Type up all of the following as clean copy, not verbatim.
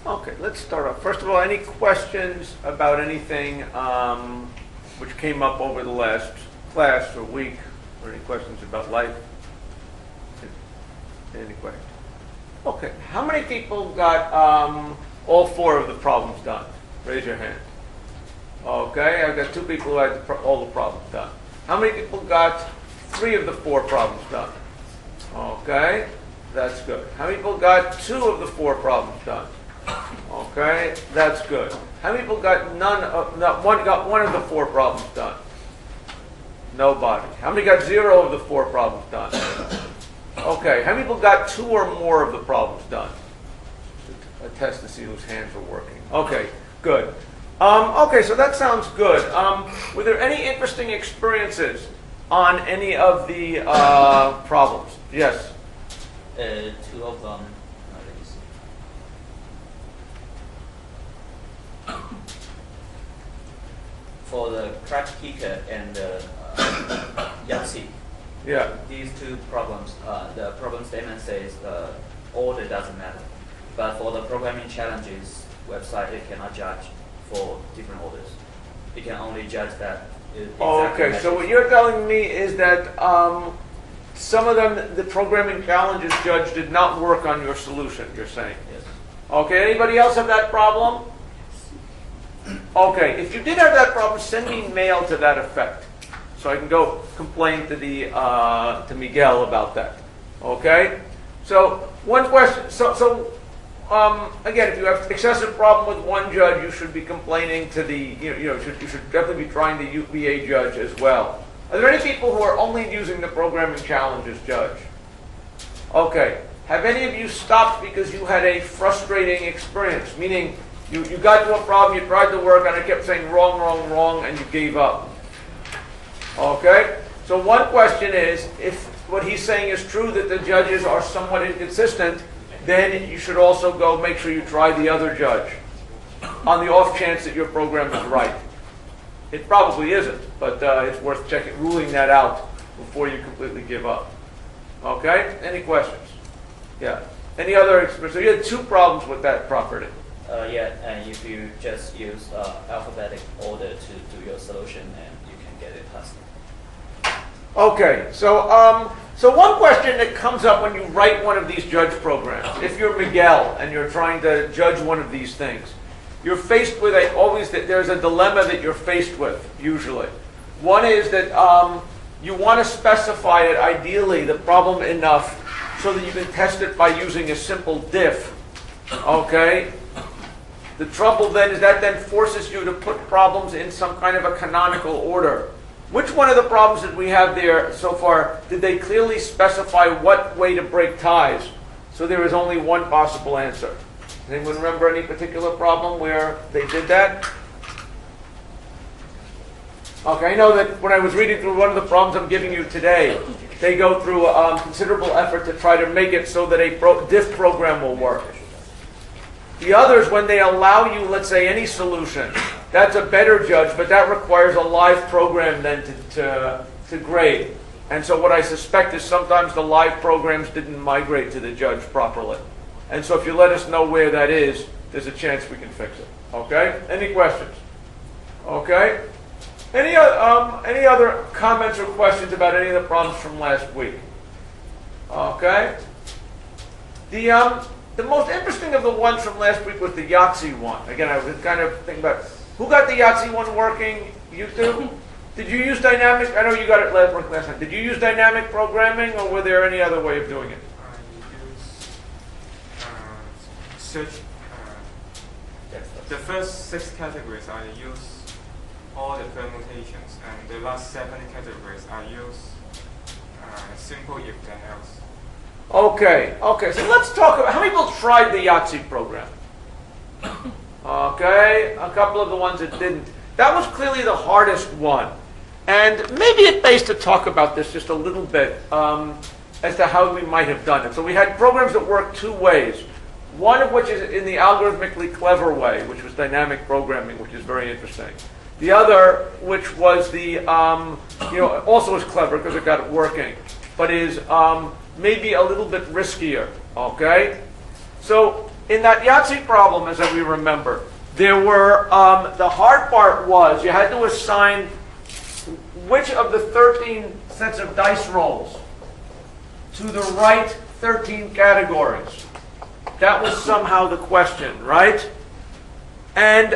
Okay, let's start off. First of all, any questions about anything which came up over the last class or week, or any questions about life? Any questions? Okay, how many people got all 4 of the problems done? Raise your hand. Okay, I've got 2 people who had all the problems done. How many people got 3 of the 4 problems done? Okay, that's good. How many people got 2 of the 4 problems done? Okay, that's good. How many people got one of the 4 problems done? Nobody. How many got 0 of the 4 problems done? Okay, how many people got 2 or more of the problems done? A test to see whose hands are working. Okay, good. Okay, so that sounds good. Were there any interesting experiences on any of the problems? Yes? 2 of them. For the crack kicker and the Yahtzee. Yeah. These 2 problems, the problem statement says order doesn't matter. But for the programming challenges website, it cannot judge for different orders. It can only judge that. Okay, so what you're telling me is that some of them, the programming challenges judge did not work on your solution, you're saying? Yes. Okay, anybody else have that problem? Okay, if you did have that problem, send me mail to that effect, so I can go complain to to Miguel about that. Okay, so one question. Again, if you have excessive problem with one judge, you should be complaining to the you should definitely be trying the UVA judge as well. Are there any people who are only using the programming challenges judge? Okay, have any of you stopped because you had a frustrating experience, meaning you got to a problem, you tried to work on it, kept saying wrong, wrong, wrong, and you gave up? Okay? So one question is, if what he's saying is true, that the judges are somewhat inconsistent, then you should also go make sure you try the other judge, on the off chance that your program is right. It probably isn't, but it's worth ruling that out before you completely give up. Okay? Any questions? Yeah. Any other experience? So you had 2 problems with that property. Yeah, and if you just use alphabetic order to do your solution, and you can get it passed. Okay, so one question that comes up when you write one of these judge programs, if you're Miguel and you're trying to judge one of these things, you're faced with there's a dilemma that you're faced with usually. One is that you want to specify it ideally the problem enough so that you can test it by using a simple diff. Okay. The trouble then is that then forces you to put problems in some kind of a canonical order. Which one of the problems that we have there so far, did they clearly specify what way to break ties? So there is only one possible answer. Does anyone remember any particular problem where they did that? Okay, I know that when I was reading through one of the problems I'm giving you today, they go through considerable effort to try to make it so that a diff program will work. The others, when they allow you, let's say, any solution, that's a better judge, but that requires a live program then to grade. And so what I suspect is sometimes the live programs didn't migrate to the judge properly. And so if you let us know where that is, there's a chance we can fix it. Okay? Any questions? Okay? Any other comments or questions about any of the problems from last week? Okay? The most interesting of the ones from last week was the Yahtzee one. Again, I was kind of thinking about who got the Yahtzee one working? You 2? Did you use dynamic? I know you got it working last time. Did you use dynamic programming, or were there any other way of doing it? Search. The first 6 categories I use all the permutations, and the last 7 categories I use simple if then else. Okay, so let's talk about, how many people tried the Yahtzee program? Okay, a couple of the ones that didn't. That was clearly the hardest one. And maybe it pays to talk about this just a little bit as to how we might have done it. So we had programs that worked 2 ways. One of which is in the algorithmically clever way, which was dynamic programming, which is very interesting. The other, which was the, also is clever because it got it working, but is maybe a little bit riskier, okay? So in that Yahtzee problem, as we remember, there were, the hard part was you had to assign which of the 13 sets of dice rolls to the right 13 categories. That was somehow the question, right? And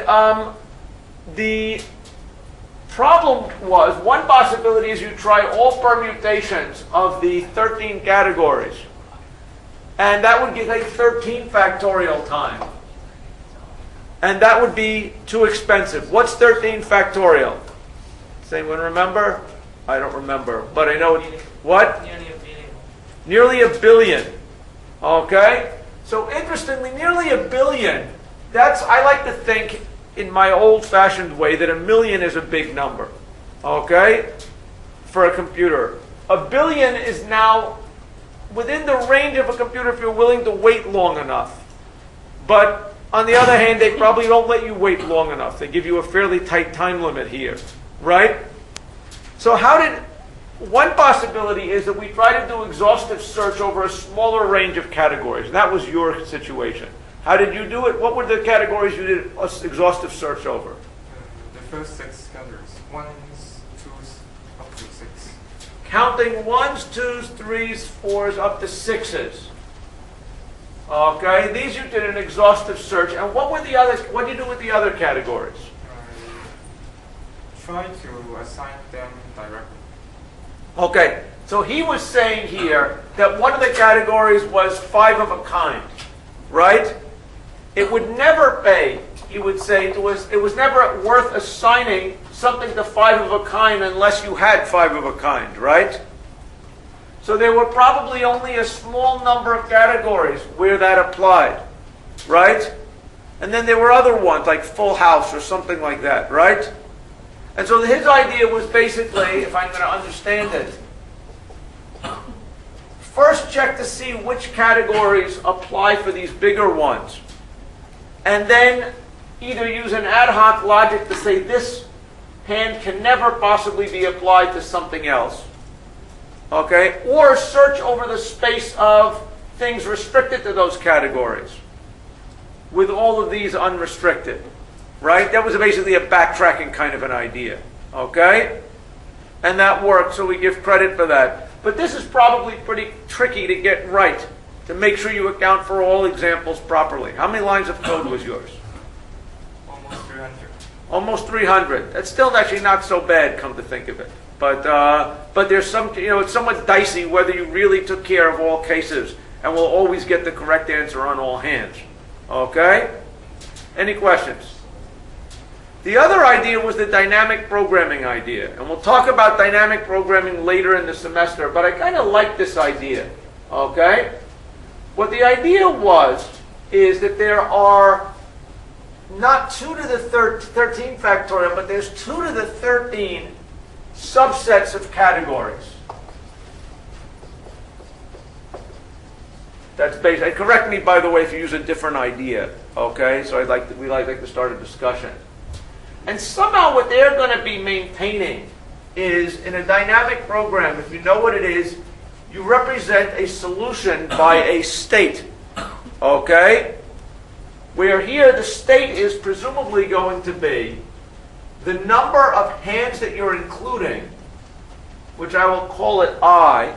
the problem was, one possibility is you try all permutations of the 13 categories. And that would take 13 factorial time. And that would be too expensive. What's 13 factorial? Does anyone remember? I don't remember, but I know it. What? Nearly a billion. Nearly a billion. Okay? So interestingly, nearly a billion. I like to think in my old-fashioned way that a million is a big number. Okay? For a computer. A billion is now within the range of a computer if you're willing to wait long enough. But on the other hand, they probably don't let you wait long enough. They give you a fairly tight time limit here. Right? So one possibility is that we try to do exhaustive search over a smaller range of categories. And that was your situation. How did you do it? What were the categories you did exhaustive search over? The first 6 categories. 1s, 2s, up to 6. Counting 1s, 2s, 3s, 4s, up to 6s. Okay, these you did an exhaustive search. And what did you do with the other categories? I try to assign them directly. Okay, so he was saying here that one of the categories was 5 of a kind, right? It would never pay, he would say to us, it was never worth assigning something to 5 of a kind unless you had 5 of a kind, right? So there were probably only a small number of categories where that applied, right? And then there were other ones like Full House or something like that, right? And so his idea was basically, if I'm going to understand it, first check to see which categories apply for these bigger ones. And then either use an ad hoc logic to say this hand can never possibly be applied to something else. Okay? Or search over the space of things restricted to those categories with all of these unrestricted. Right? That was basically a backtracking kind of an idea. Okay? And that worked, so we give credit for that. But this is probably pretty tricky to get right, to make sure you account for all examples properly. How many lines of code was yours? Almost 300. Almost 300. That's still actually not so bad, come to think of it. But there's some, it's somewhat dicey whether you really took care of all cases and will always get the correct answer on all hands. Okay? Any questions? The other idea was the dynamic programming idea. And we'll talk about dynamic programming later in the semester, but I kind of like this idea. Okay? What the idea is that there are not 2 to the 13 factorial, but there's 2 to the 13 subsets of categories. That's basically, correct me by the way if you use a different idea. Okay? So we like to start a discussion. And somehow what they're going to be maintaining is, in a dynamic program, if you know what it is, you represent a solution by a state. Okay? Where here the state is presumably going to be the number of hands that you're including, which I will call it I,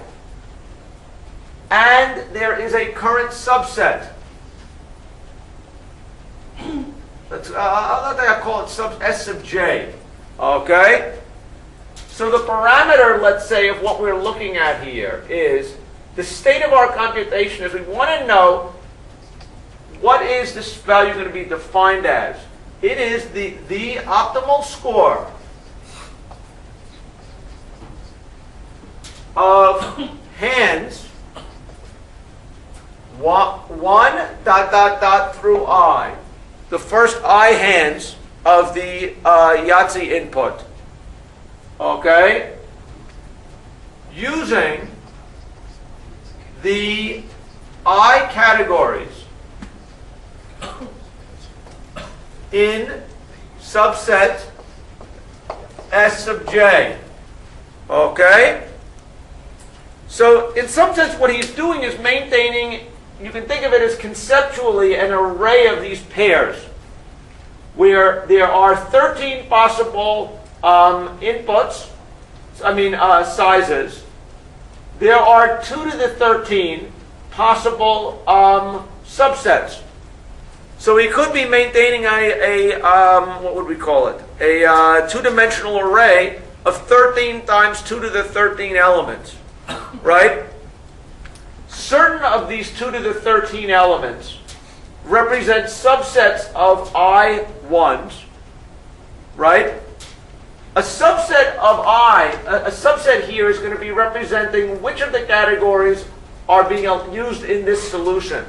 and there is a current subset. I'll call it S sub j. Okay? So the parameter, let's say, of what we're looking at here is the state of our computation is we want to know what is this value going to be defined as. It is the optimal score of hands 1 through I. The first I hands of the Yahtzee input. Okay? Using the I categories in subset S sub j. Okay? So, in some sense, what he's doing is maintaining you can think of it as conceptually an array of these pairs, where there are 13 possible inputs, sizes. There are 2 to the 13 possible subsets. So we could be maintaining what would we call it? A two-dimensional array of 13 times 2 to the 13 elements, right? Certain of these 2 to the 13 elements represent subsets of I1s, right? A subset of a subset here is going to be representing which of the categories are being used in this solution.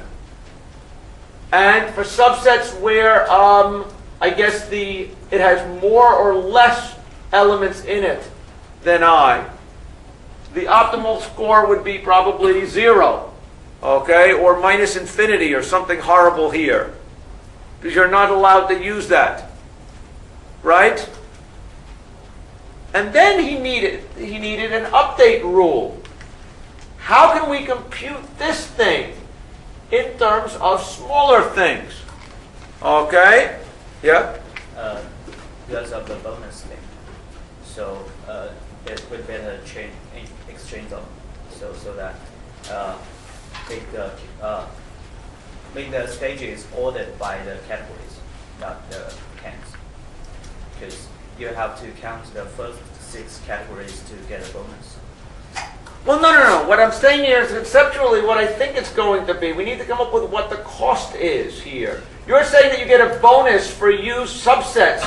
And for subsets where it has more or less elements in it than I, the optimal score would be probably 0, okay, or minus infinity or something horrible here, because you're not allowed to use that, right? And then he needed an update rule. How can we compute this thing in terms of smaller things? Okay? Yeah? Because of the bonus thing. So it would better exchange them so that make the stages ordered by the categories, not the hands. Because you have to count the first 6 categories to get a bonus. Well, no. What I'm saying here is conceptually what I think it's going to be. We need to come up with what the cost is here. You're saying that you get a bonus for use subsets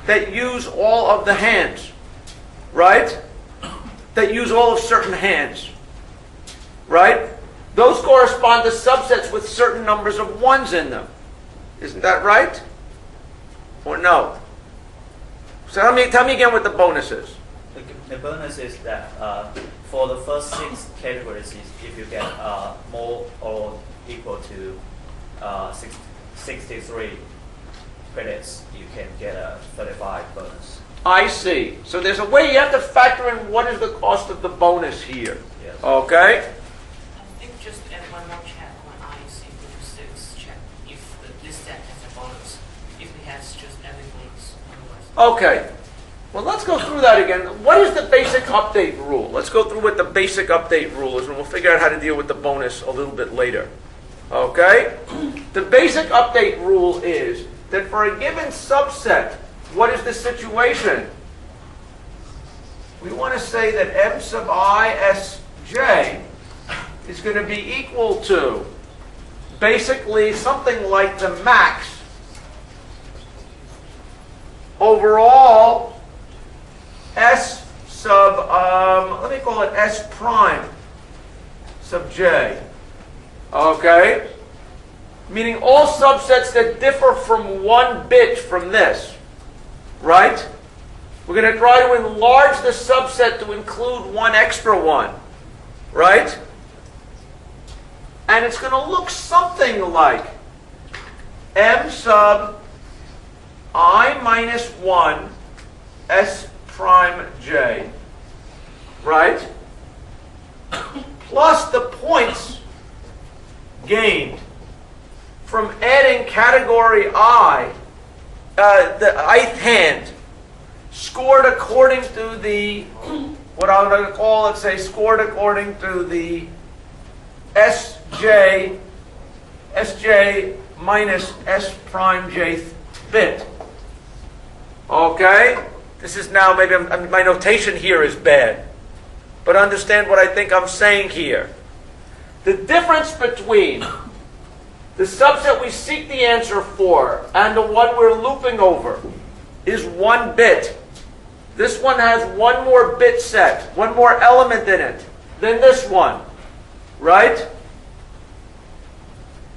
that use all of the hands, right? That use all of certain hands, right? Those correspond to subsets with certain numbers of ones in them. Isn't that right? Or no? So tell me again what the bonus is. The bonus is that for the first 6 categories, if you get more or equal to 63 credits, you can get a 35 bonus. I see. So there's a way you have to factor in what is the cost of the bonus here. Yes. Okay? I think just add one more check on I is equal to 6 check if this set has a bonus. If it has just everything otherwise. Okay. Well, let's go through that again. What is the basic update rule? Let's go through what the basic update rule is, and we'll figure out how to deal with the bonus a little bit later. Okay? The basic update rule is that for a given subset, what is the situation? We want to say that m sub I s j is going to be equal to basically something like the max overall S sub, let me call it S prime sub j. Okay? Meaning all subsets that differ from 1 bit from this. Right? We're going to try to enlarge the subset to include 1 extra one. Right? And it's going to look something like m sub I minus 1 S prime j, right? Plus the points gained from adding category I, the ith hand, scored according to the, what I'm going to call, let's say, scored according to the SJ minus S prime jth bit. Okay? This is now, maybe my notation here is bad. But understand what I think I'm saying here. The difference between the subset we seek the answer for and the one we're looping over is 1 bit. This one has 1 more bit set, 1 more element in it than this one. Right?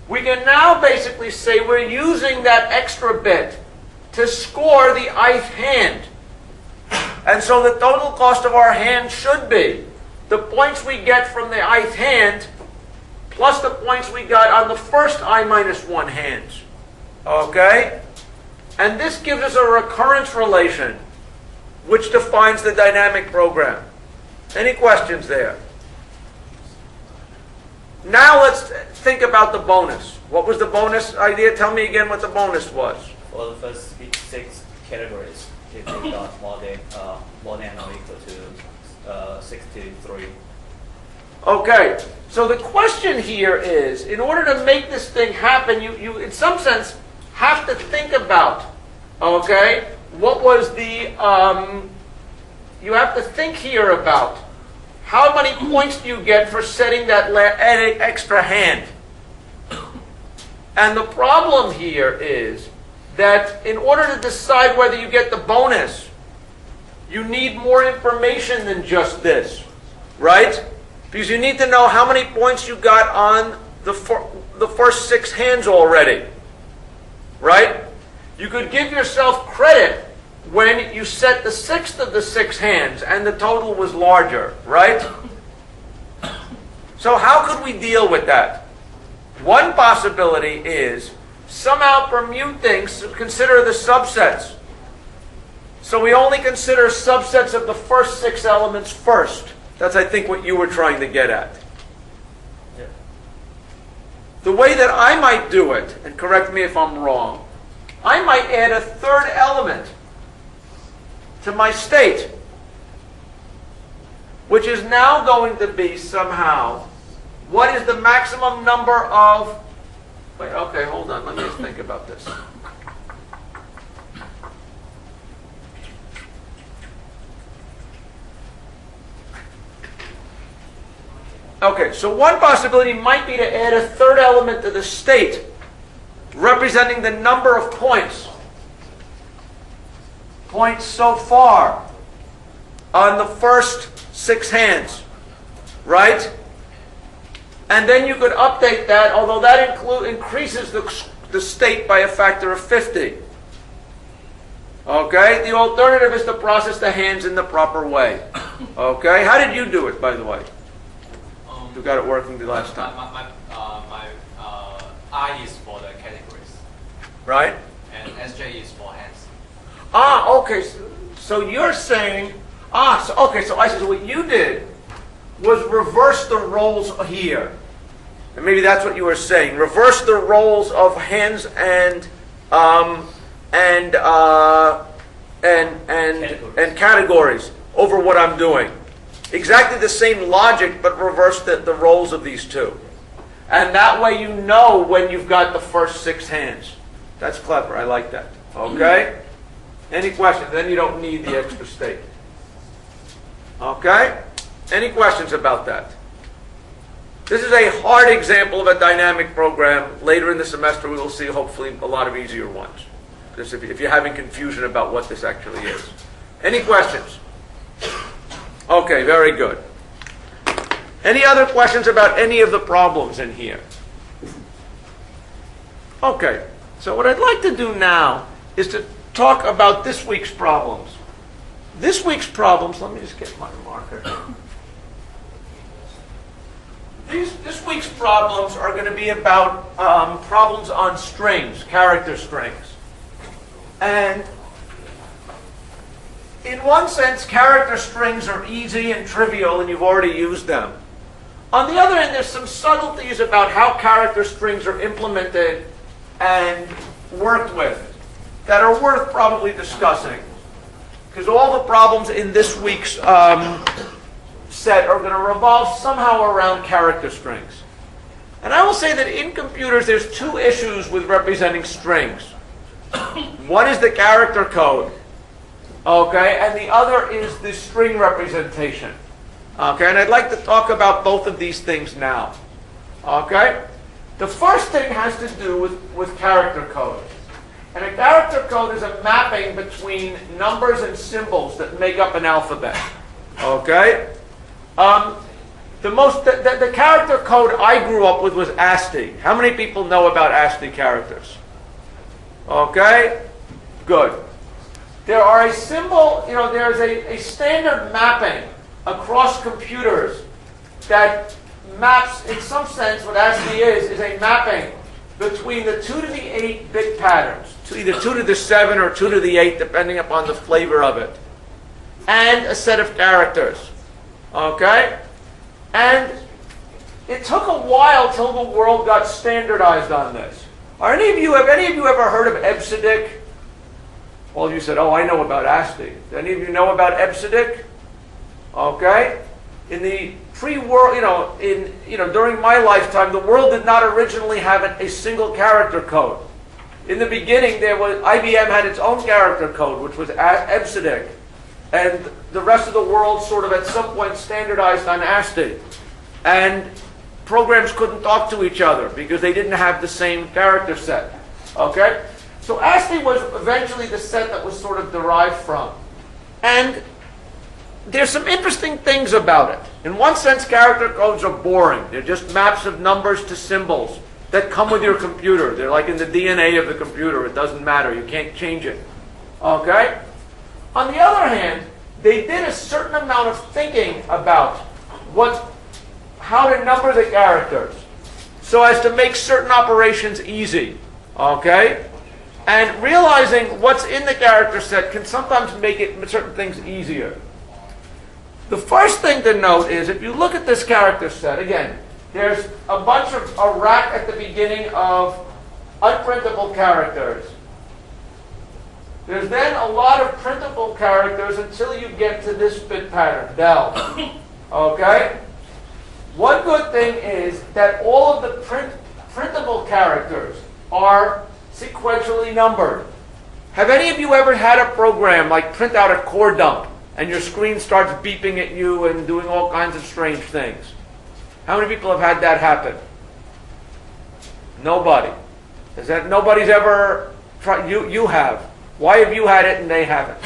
We can now basically say we're using that extra bit to score the ith hand. And so the total cost of our hand should be the points we get from the ith hand plus the points we got on the first I minus 1 hands. Okay? And this gives us a recurrence relation which defines the dynamic program. Any questions there? Now let's think about the bonus. What was the bonus idea? Tell me again what the bonus was. For the first 6 categories, if you got more than or equal to 63. Okay, so the question here is, in order to make this thing happen, you in some sense have to think about, okay, what was the, you have to think here about how many points do you get for setting that extra hand. And the problem here is that in order to decide whether you get the bonus, you need more information than just this, right? Because you need to know how many points you got on the first 6 hands already, right? You could give yourself credit when you set the 6th of the 6 hands and the total was larger, right? So how could we deal with that? One possibility is somehow permute things, consider the subsets. So we only consider subsets of the first 6 elements first. That's, I think, what you were trying to get at. Yeah. The way that I might do it, and correct me if I'm wrong, I might add a 3rd element to my state, which is now going to be somehow, what is the maximum number of, wait, okay, hold on, let me just think about this. Okay, so one possibility might be to add a 3rd element to the state, representing the number of points. Points so far on the first 6 hands, right? And then you could update that, although that increases the state by a factor of 50. Okay? The alternative is to process the hands in the proper way. Okay? How did you do it, by the way? You got it working the last time. I is for the categories, Right? and SJ is for hands. Ah, okay. So you're saying, so I see. So what you did was reverse the roles here. And maybe that's what you were saying. Reverse the roles of hands and categories over what I'm doing. Exactly the same logic, but reverse the roles of these two. And that way you know when you've got the first 6 hands. That's clever. I like that. Okay? Any questions? Then you don't need the extra state. Okay? Any questions about that? This is a hard example of a dynamic program. Later in the semester we will see hopefully a lot of easier ones. Just if you're having confusion about what this actually is. Any questions? Okay, very good. Any other questions about any of the problems in here? Okay, so what I'd like to do now is to talk about this week's problems. This week's problems, let me just get my marker. This week's problems are going to be about problems on strings, character strings. And in one sense, character strings are easy and trivial, and you've already used them. On the other hand, there's some subtleties about how character strings are implemented and worked with that are worth probably discussing. Because all the problems in this week's set are going to revolve somehow around character strings. And I will say that in computers, there's 2 issues with representing strings. One is the character code. Okay, and the other is the string representation. Okay, and I'd like to talk about both of these things now. Okay? The first thing has to do with character code. And a character code is a mapping between numbers and symbols that make up an alphabet. Okay? The character code I grew up with was ASCII. How many people know about ASCII characters? Okay? Good. There are a symbol, there's a standard mapping across computers that maps, in some sense, what ASCII is a mapping between the 2 to the 8 bit patterns, either 2 to the 7 or 2 to the 8, depending upon the flavor of it, and a set of characters. Okay? And it took a while till the world got standardized on this. Have any of you ever heard of EBCDIC? All of you said, oh, I know about ASCII. Do any of you know about EBCDIC? Okay? In the pre-world, during my lifetime, the world did not originally have a single character code. In the beginning, IBM had its own character code, which was EBCDIC. And the rest of the world sort of at some point standardized on ASCII. And programs couldn't talk to each other because they didn't have the same character set. Okay? So ASCII was eventually the set that was sort of derived from. And there's some interesting things about it. In one sense, character codes are boring. They're just maps of numbers to symbols that come with your computer. They're like in the DNA of the computer. It doesn't matter. You can't change it. Okay? On the other hand, they did a certain amount of thinking about how to number the characters so as to make certain operations easy. Okay? And realizing what's in the character set can sometimes make certain things easier. The first thing to note is, if you look at this character set, again, there's a rack at the beginning of unprintable characters. There's then a lot of printable characters until you get to this bit pattern, del. Okay? One good thing is that all of the printable characters are sequentially numbered. Have any of you ever had a program like print out a core dump and your screen starts beeping at you and doing all kinds of strange things? How many people have had that happen? Nobody. Nobody's ever tried? You have. Why have you had it and they haven't?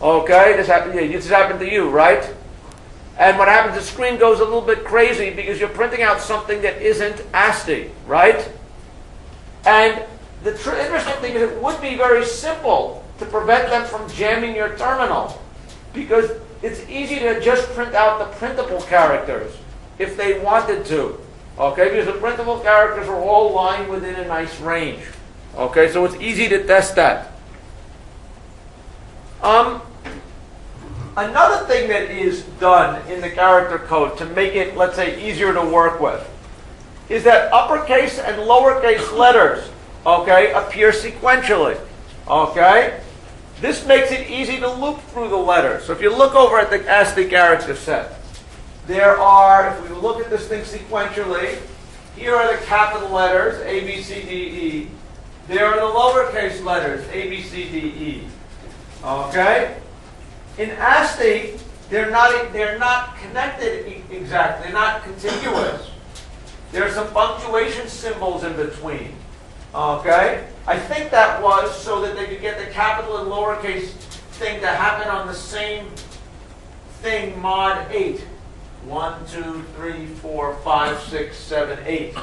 Okay, this happened to you, right? And what happens, the screen goes a little bit crazy because you're printing out something that isn't ASCII, right? And the interesting thing is it would be very simple to prevent them from jamming your terminal, because it's easy to just print out the printable characters if they wanted to. Okay, because the printable characters are all lying within a nice range. Okay, so it's easy to test that. Another thing that is done in the character code to make it, let's say, easier to work with is that uppercase and lowercase letters, okay, appear sequentially. Okay? This makes it easy to loop through the letters. So if you look over at the ASCII character set, there are, if we look at this thing sequentially, here are the capital letters, A, B, C, D, E. There are the lowercase letters, A, B, C, D, E. Okay? In ASCII, they're not connected exactly. They're not contiguous. There are some punctuation symbols in between. Okay? I think that was so that they could get the capital and lowercase thing to happen on the same thing, mod 8. 1, 2, 3, 4, 5, 6, 7, 8.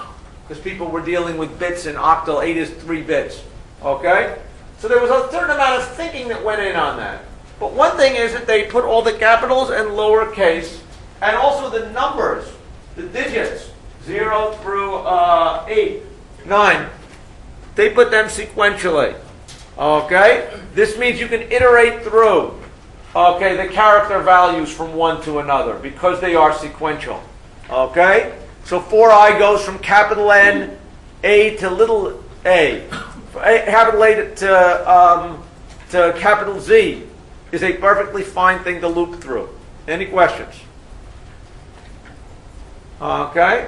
Because people were dealing with bits in octal. 8 is 3 bits. Okay? So there was a certain amount of thinking that went in on that. But one thing is that they put all the capitals and lowercase, and also the numbers, the digits, 0 through 8, 9. They put them sequentially. Okay? This means you can iterate through, okay, the character values from one to another because they are sequential. Okay? So 4i goes from capital N, A to little a. Capital A to capital Z is a perfectly fine thing to loop through. Any questions? Okay?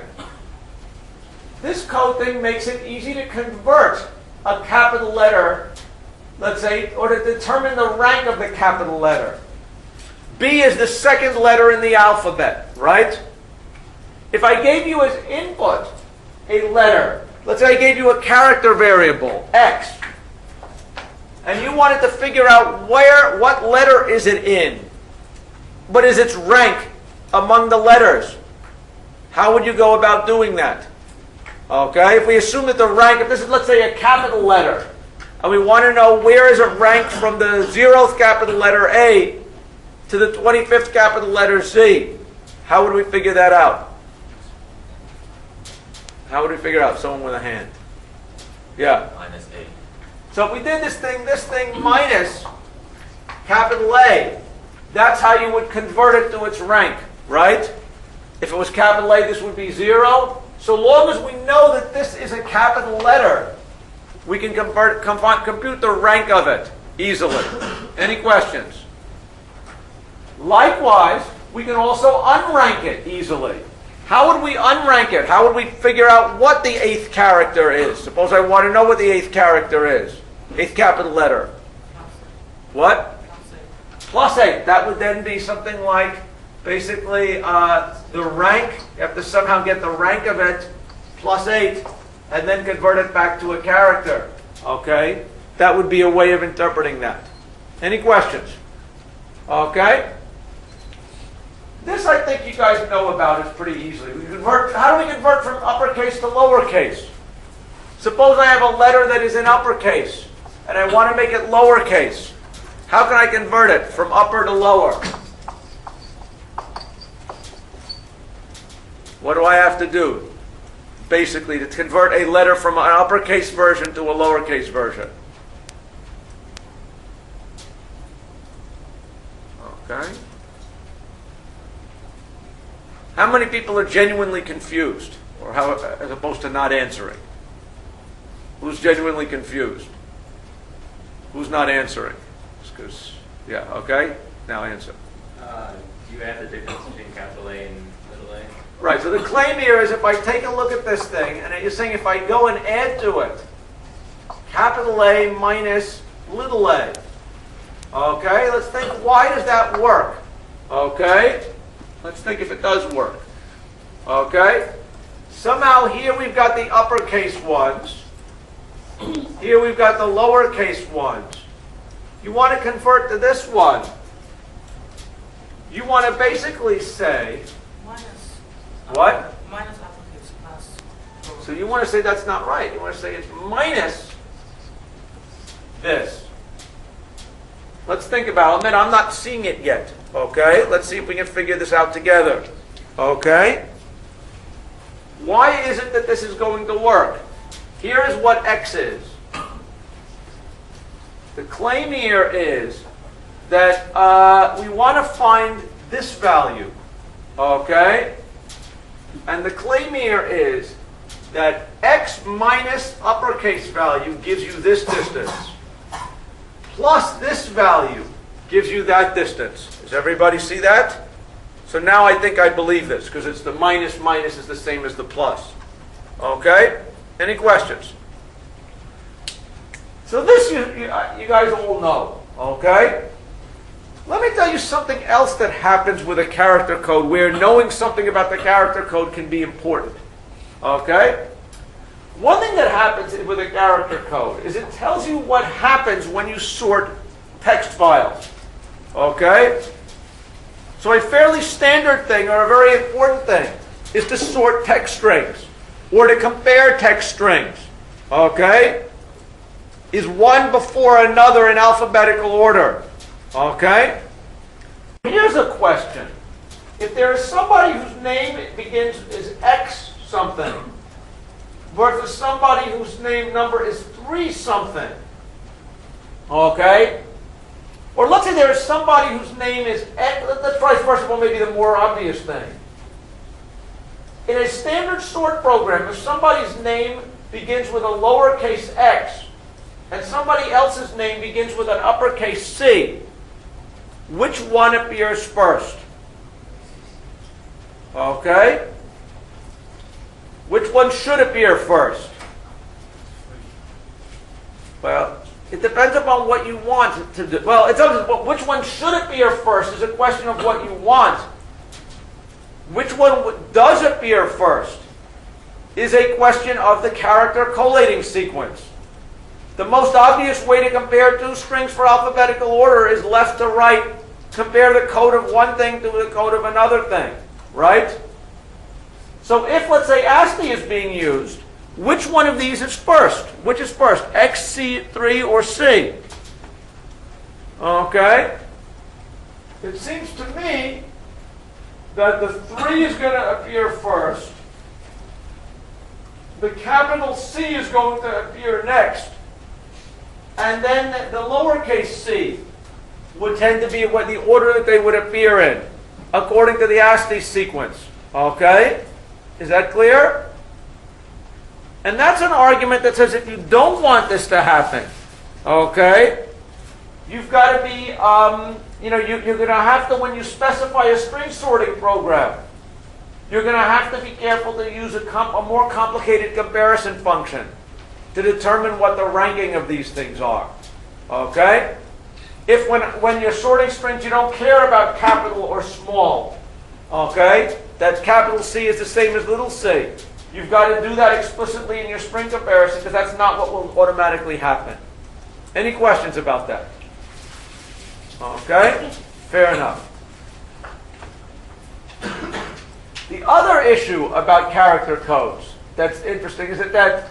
This code thing makes it easy to convert a capital letter, let's say, or to determine the rank of the capital letter. B is the second letter in the alphabet, right? If I gave you as input a letter, let's say I gave you a character variable, X, and you wanted to figure out what letter is it in? What is its rank among the letters? How would you go about doing that? Okay, if we assume that the rank, if this is, let's say, a capital letter, and we want to know where is it ranked from the 0th capital letter A to the 25th capital letter Z, how would we figure that out? How would we figure it out? Someone with a hand. Yeah. Minus A. So if we did this thing minus capital A, that's how you would convert it to its rank, right? If it was capital A, this would be 0. So long as we know that this is a capital letter, we can compute the rank of it easily. Any questions? Likewise, we can also unrank it easily. How would we unrank it? How would we figure out what the 8th character is? Suppose I want to know what the 8th character is. 8th capital letter. What? Plus 8. That would then be something like, basically, the rank. You have to somehow get the rank of it, plus 8, and then convert it back to a character. Okay? That would be a way of interpreting that. Any questions? Okay? This, I think you guys know about it pretty easily. How do we convert from uppercase to lowercase? Suppose I have a letter that is in uppercase, and I want to make it lowercase. How can I convert it from upper to lower? What do I have to do? Basically, to convert a letter from an uppercase version to a lowercase version. Okay? How many people are genuinely confused? Or how, as opposed to not answering? Who's genuinely confused? Who's not answering? Because, yeah, okay? Now answer. You add the difference between capital A and little a? Right, so the claim here is if I take a look at this thing, and you're saying if I go and add to it, capital A minus little a. Okay, let's think, why does that work? Okay, let's think if it does work. Okay, somehow here we've got the uppercase ones. Here we've got the lowercase ones. You want to convert to this one. You want to basically say, Minus. what? Minus uppercase plus. So you want to say that's not right. You want to say it's minus this. Let's think about it. I'm not seeing it yet. Okay? Let's see if we can figure this out together. Okay? Why is it that this is going to work? Here is what x is. The claim here is that we want to find this value. Okay? And the claim here is that x minus uppercase value gives you this distance. Plus this value gives you that distance. Does everybody see that? So now I think I believe this, because it's the minus minus is the same as the plus. Okay? Any questions? So this you guys all know. Okay? Let me tell you something else that happens with a character code where knowing something about the character code can be important. Okay? One thing that happens with a character code is it tells you what happens when you sort text files. Okay? So a fairly standard thing, or a very important thing, is to sort text strings, or to compare text strings. Okay? Is one before another in alphabetical order. Okay? Here's a question. If there is somebody whose name begins is X something, versus somebody whose name number is 3 something. Okay? Or let's say there is somebody whose name is X. Let's try first of all maybe the more obvious thing. In a standard sort program, if somebody's name begins with a lowercase x, and somebody else's name begins with an uppercase C, which one appears first? Okay? Which one should appear first? Well, it depends upon what you want it to do. Well, it's which one should appear first is a question of what you want. Which one does appear first is a question of the character collating sequence. The most obvious way to compare two strings for alphabetical order is left to right. Compare the code of one thing to the code of another thing, right? So if, let's say, ASCII is being used, which one of these is first? Which is first, X, C3, or C? Okay? It seems to me that the 3 is going to appear first. The capital C is going to appear next. And then the lowercase c would tend to be what the order that they would appear in, according to the ASCII sequence. Okay? Is that clear? And that's an argument that says if you don't want this to happen, okay, you've got to be, you're going to have to, when you specify a string sorting program, you're going to have to be careful to use a more complicated comparison function to determine what the ranking of these things are. Okay? If when you're sorting strings, you don't care about capital or small. Okay? That capital C is the same as little c. You've got to do that explicitly in your string comparison because that's not what will automatically happen. Any questions about that? Okay? Fair enough. The other issue about character codes that's interesting is that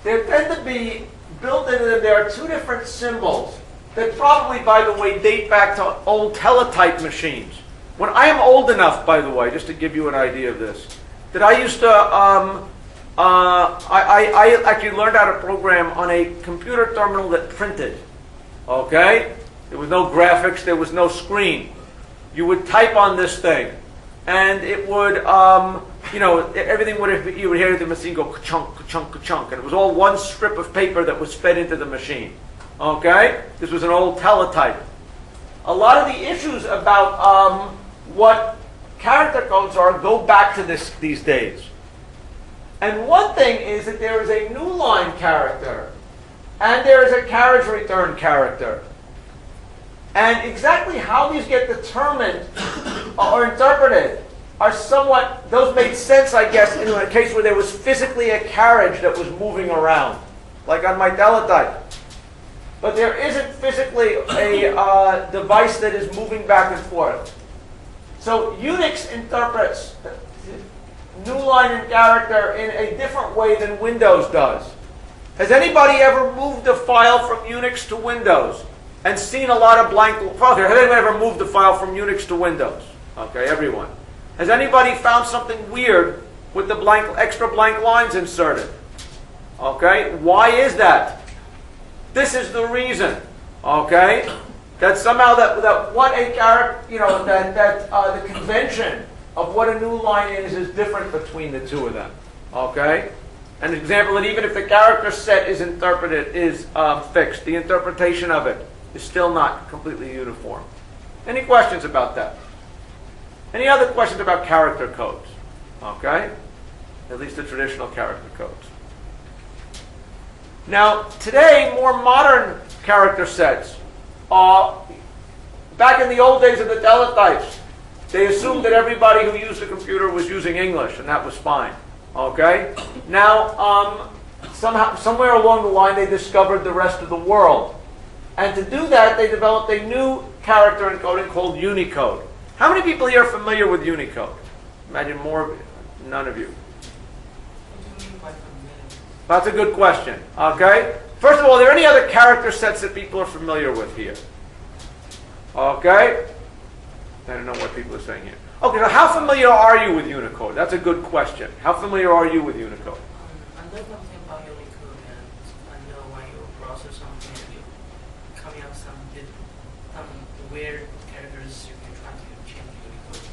there tend to be built into them, there are two different symbols that probably, by the way, date back to old teletype machines. When I am old enough, by the way, just to give you an idea of this, that I used to, I actually learned how to program on a computer terminal that printed. Okay? There was no graphics, there was no screen. You would type on this thing, and it would, everything would, you would hear the machine go ka-chunk, ka-chunk, ka-chunk, and it was all one strip of paper that was fed into the machine. Okay? This was an old teletype. A lot of the issues about what character codes are go back to these days. And one thing is that there is a new line character, and there is a carriage return character. And exactly how these get determined or interpreted are somewhat, those made sense, I guess, in a case where there was physically a carriage that was moving around, like on my teletype. But there isn't physically a device that is moving back and forth. So Unix interprets new line and character in a different way than Windows does. Has anybody ever moved a file from Unix to Windows and seen a lot of blank files here? Has anyone ever moved a file from Unix to Windows? Okay, everyone. Has anybody found something weird with the extra blank lines inserted? Okay, why is that? This is the reason. Okay, that somehow that what a character, the convention of what a new line is different between the two of them. Okay, an example that even if the character set is fixed, the interpretation of it is still not completely uniform. Any questions about that? Any other questions about character codes? Okay, at least the traditional character codes. Now, today, more modern character sets, back in the old days of the teletypes, they assumed that everybody who used a computer was using English, and that was fine. Okay? Now, somewhere along the line, they discovered the rest of the world. And to do that, they developed a new character encoding called Unicode. How many people here are familiar with Unicode? Imagine more of you. None of you. That's a good question. Okay? First of all, are there any other character sets that people are familiar with here? Okay? I don't know what people are saying here. Okay, so how familiar are you with Unicode? That's a good question. How familiar are you with Unicode? I know something about Unicode, and I know when you process something and you're coming up some weird characters, you can try to change Unicode.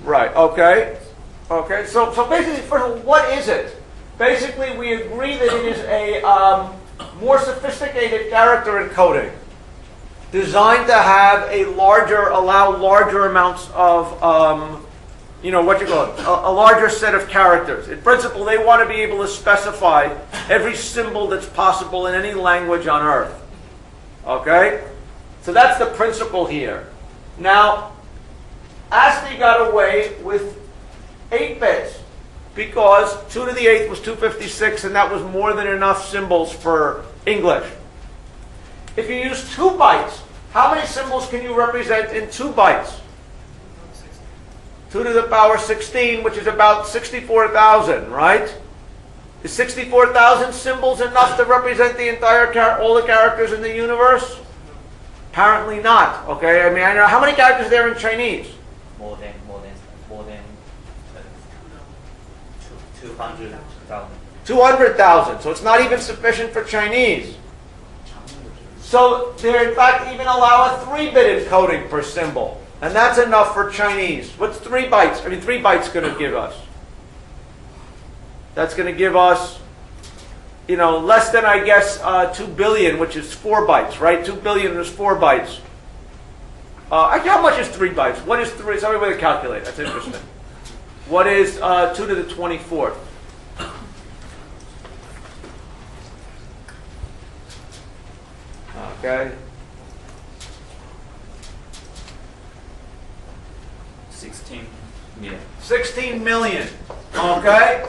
Right, okay. Okay, so basically, first of all, what is it? Basically, we agree that it is a more sophisticated character encoding designed to have allow larger amounts of, a larger set of characters. In principle, they want to be able to specify every symbol that's possible in any language on Earth. Okay? So that's the principle here. Now, ASCII got away with 8 bits. Because 2 to the 8th was 256, and that was more than enough symbols for English. If you use 2 bytes, how many symbols can you represent in 2 bytes? 2 to the power 16, which is about 64,000, right? Is 64,000 symbols enough to represent the all the characters in the universe? Apparently not. Okay, I mean, I know how many characters are there in Chinese? More than 200,000. 200,000. So it's not even sufficient for Chinese. So they in fact even allow a 3-bit encoding per symbol. And that's enough for Chinese. What's 3 bytes? I mean, 3 bytes going to give us? That's going to give us, less than, I guess, 2 billion, which is 4 bytes, right? 2 billion is 4 bytes. How much is 3 bytes? What is 3? Somebody with a calculator. That's interesting. What is 2 to the 24th? Okay. 16 million. 16 million. Okay?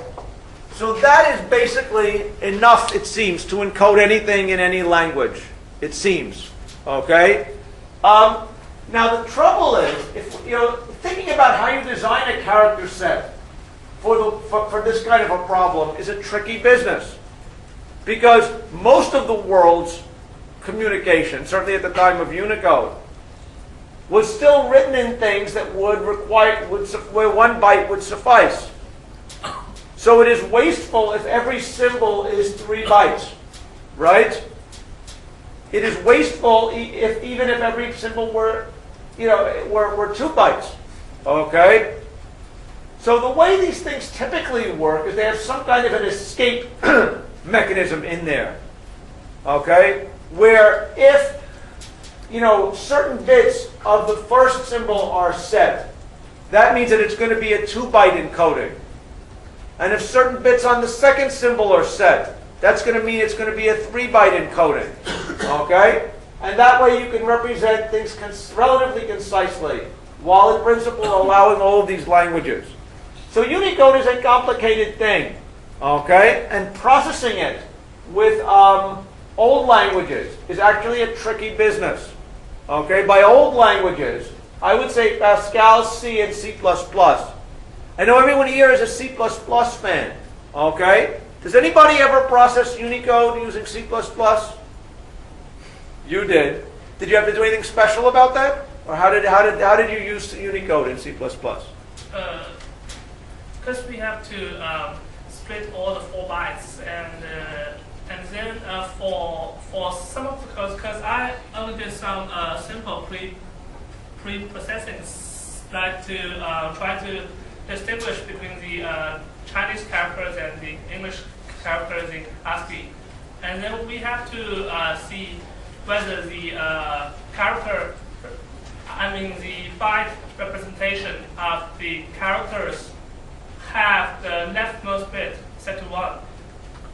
So that is basically enough, it seems, to encode anything in any language. It seems. Okay? Now the trouble is, if thinking about how you design a character set for this kind of a problem is a tricky business. Because most of the world's communication, certainly at the time of Unicode, was still written in things that where 1 byte would suffice. So it is wasteful if every symbol is 3 bytes, right? It is wasteful even if every symbol were 2 bytes, okay? So the way these things typically work is they have some kind of an escape mechanism in there, okay? Where if certain bits of the first symbol are set, that means that it's going to be a 2-byte encoding. And if certain bits on the second symbol are set, that's going to mean it's going to be a 3-byte encoding. Okay? And that way you can represent things relatively concisely, while in principle allowing all of these languages. So Unicode is a complicated thing. Okay? And processing it with old languages is actually a tricky business. Okay, by old languages, I would say Pascal, C, and C++. I know everyone here is a C++ fan. Okay, does anybody ever process Unicode using C++? You did. Did you have to do anything special about that, or how did you use Unicode in C++? Because we have to split all the 4 bytes and then for some of the codes, because I only did some simple pre-processing, like to try to distinguish between the Chinese characters and the English characters in ASCII, and then we have to see whether the the byte representation of the characters have the leftmost bit set to 1.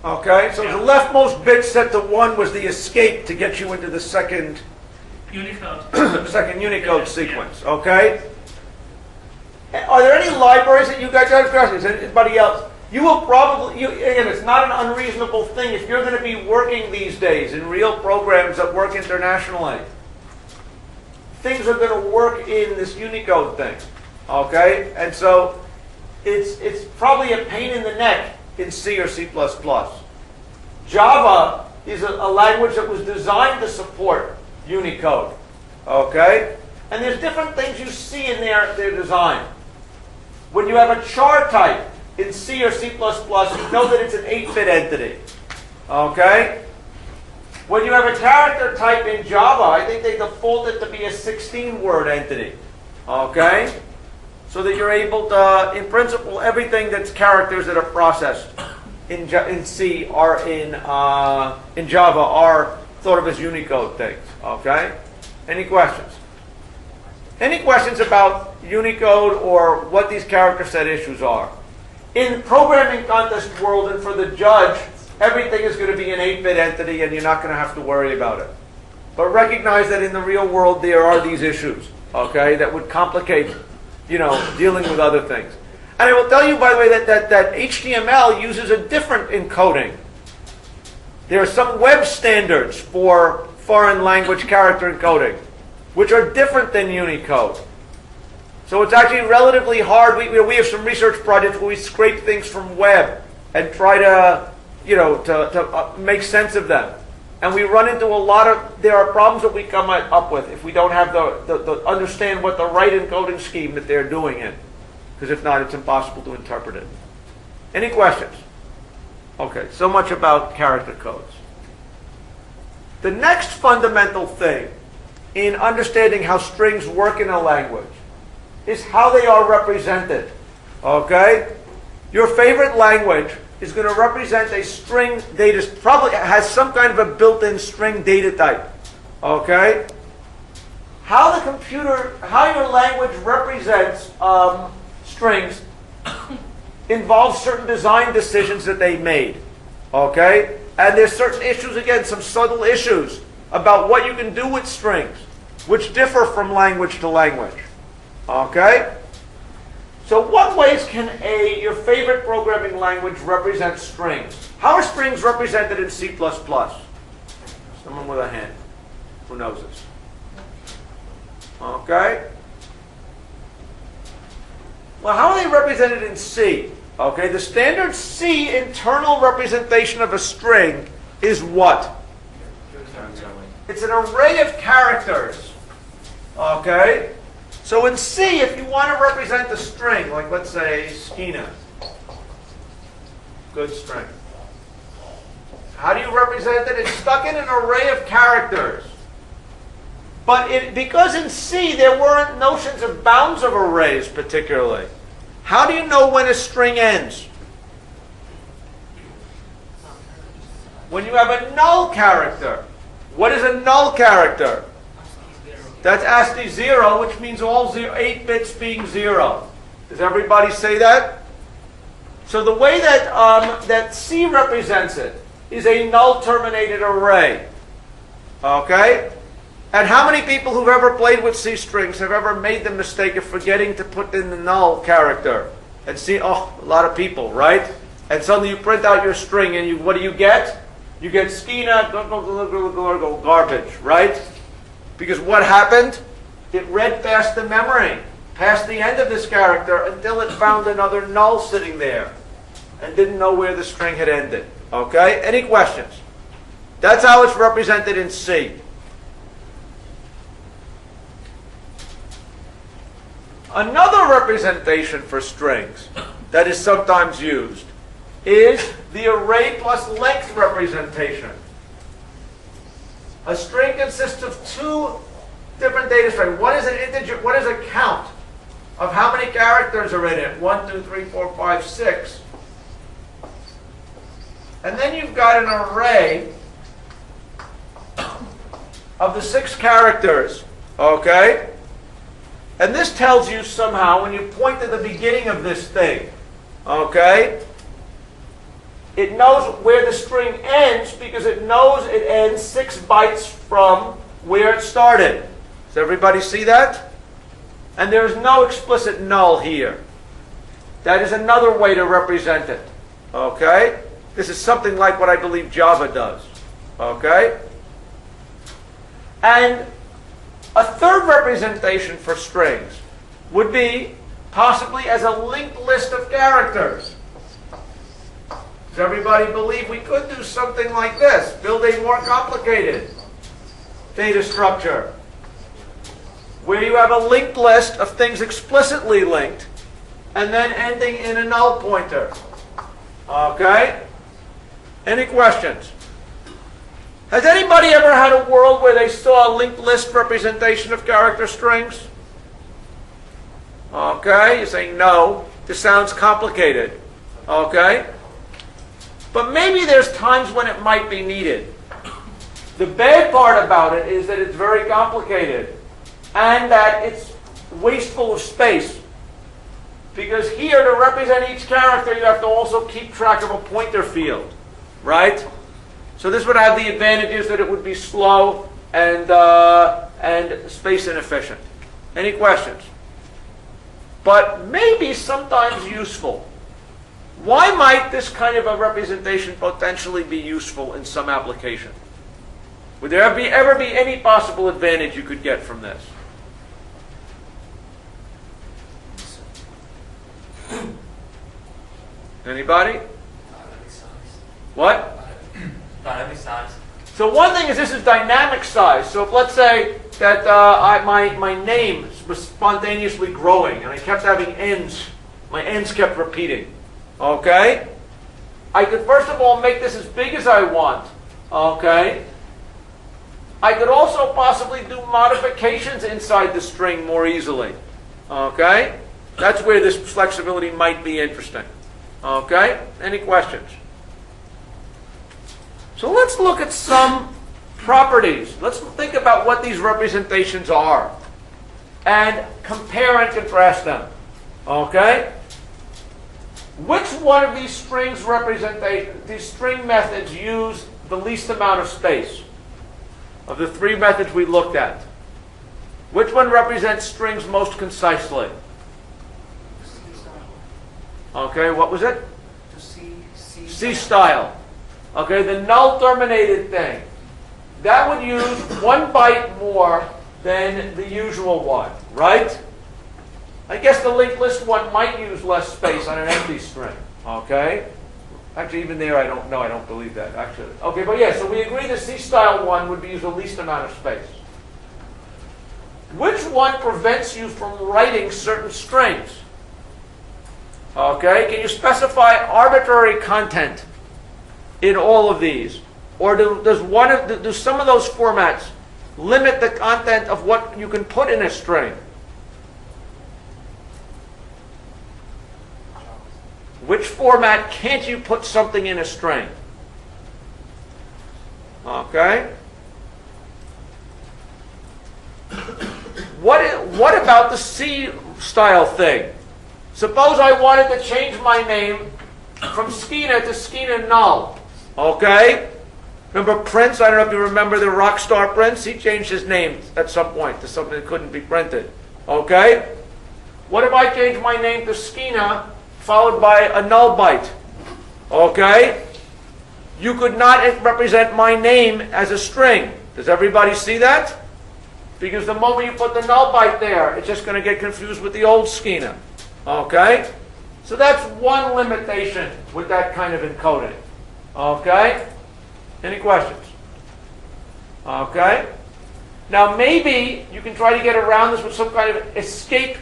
Okay, so the leftmost bit set to 1 was the escape to get you into the second Unicode. second Unicode sequence. Okay. Are there any libraries that you guys have questions? Anybody else? You will probably, again, it's not an unreasonable thing if you're going to be working these days in real programs that work internationally. Things are going to work in this Unicode thing. Okay, and so it's probably a pain in the neck in C or C++. Java is a language that was designed to support Unicode. Okay? And there's different things you see in their design. When you have a char type in C or C++, you know that it's an 8-bit entity. Okay? When you have a character type in Java, I think they default it to be a 16-word entity. Okay? So that you're able to, in principle, everything that's characters that are processed in C or in Java are thought of as Unicode things. Okay? Any questions? Any questions about Unicode or what these character set issues are? In programming contest world and for the judge, everything is going to be an 8-bit entity and you're not going to have to worry about it. But recognize that in the real world there are these issues, okay, that would complicate dealing with other things. And I will tell you, by the way, that HTML uses a different encoding. There are some web standards for foreign language character encoding, which are different than Unicode. So it's actually relatively hard. We have some research projects where we scrape things from web and try to make sense of them. And we run into there are problems that we come up with if we don't have the understand what the right encoding scheme that they're doing in. Because if not, it's impossible to interpret it. Any questions? Okay, so much about character codes. The next fundamental thing in understanding how strings work in a language is how they are represented. Okay? Your favorite language is going to represent a string data, probably has some kind of a built-in string data type. Okay? How your language represents strings involves certain design decisions that they made. Okay? And there's certain issues, again, some subtle issues about what you can do with strings, which differ from language to language. Okay? So what ways can your favorite programming language represent strings? How are strings represented in C++? Someone with a hand who knows this. Okay? Well, how are they represented in C? Okay, the standard C internal representation of a string is what? It's an array of characters. Okay? So in C, if you want to represent a string, like let's say Skiena, good string. How do you represent it? It's stuck in an array of characters. But because in C there weren't notions of bounds of arrays particularly, how do you know when a string ends? When you have a null character. What is a null character? That's ASCII 0, which means all 8 bits being 0. Does everybody say that? So the way that, that C represents it is a null-terminated array. Okay? And how many people who've ever played with C strings have ever made the mistake of forgetting to put in the null character? And see, oh, a lot of people, right? And suddenly you print out your string and what do you get? You get Skiena, garbage, right? Because what happened? It read past the memory, past the end of this character, until it found another null sitting there and didn't know where the string had ended. Okay? Any questions? That's how it's represented in C. Another representation for strings that is sometimes used is the array plus length representation. A string consists of two different data strings. One is an integer, one is a count of how many characters are in it. 1, 2, 3, 4, 5, 6. And then you've got an array of the 6 characters. Okay? And this tells you somehow, when you point to the beginning of this thing, okay, it knows where the string ends because it knows it ends 6 bytes from where it started. Does everybody see that? And there is no explicit null here. That is another way to represent it. Okay? This is something like what I believe Java does. Okay? And a third representation for strings would be possibly as a linked list of characters. Does everybody believe we could do something like this? Build a more complicated data structure where you have a linked list of things explicitly linked and then ending in a null pointer. Okay? Any questions? Has anybody ever had a world where they saw a linked list representation of character strings? Okay, you're saying no. This sounds complicated. Okay? But maybe there's times when it might be needed. The bad part about it is that it's very complicated and that it's wasteful of space. Because here, to represent each character, you have to also keep track of a pointer field. Right? So this would have the advantages that it would be slow and space inefficient. Any questions? But maybe sometimes useful. Why might this kind of a representation potentially be useful in some application? Would there ever be any possible advantage you could get from this? Anybody? What? Dynamic size. So one thing is this is dynamic size. So if let's say that my name was spontaneously growing and I kept having ends, my ends kept repeating. Okay? I could first of all make this as big as I want. Okay? I could also possibly do modifications inside the string more easily. Okay? That's where this flexibility might be interesting. Okay? Any questions? So let's look at some properties. Let's think about what these representations are and compare and contrast them. Okay? Which one of these strings these string methods use the least amount of space of the three methods we looked at? Which one represents strings most concisely? Okay, what was it? C style. Okay, the null terminated thing. That would use 1 byte more than the usual one, right? I guess the linked list one might use less space on an empty string. Okay? Actually, even there, I don't know. I don't believe that, actually. Okay, but yeah, so we agree the C-style one would use the least amount of space. Which one prevents you from writing certain strings? Okay, can you specify arbitrary content in all of these? Or do some of those formats limit the content of what you can put in a string? Which format can't you put something in a string? Okay. What about the C style thing? Suppose I wanted to change my name from Skiena to Skiena null. Okay? Remember Prince? I don't know if you remember the rock star Prince. He changed his name at some point to something that couldn't be printed. Okay? What if I change my name to Skiena followed by a null byte? Okay? You could not represent my name as a string. Does everybody see that? Because the moment you put the null byte there, it's just going to get confused with the old Skiena. Okay? So that's one limitation with that kind of encoding. Okay? Any questions? Okay? Now maybe you can try to get around this with some kind of escape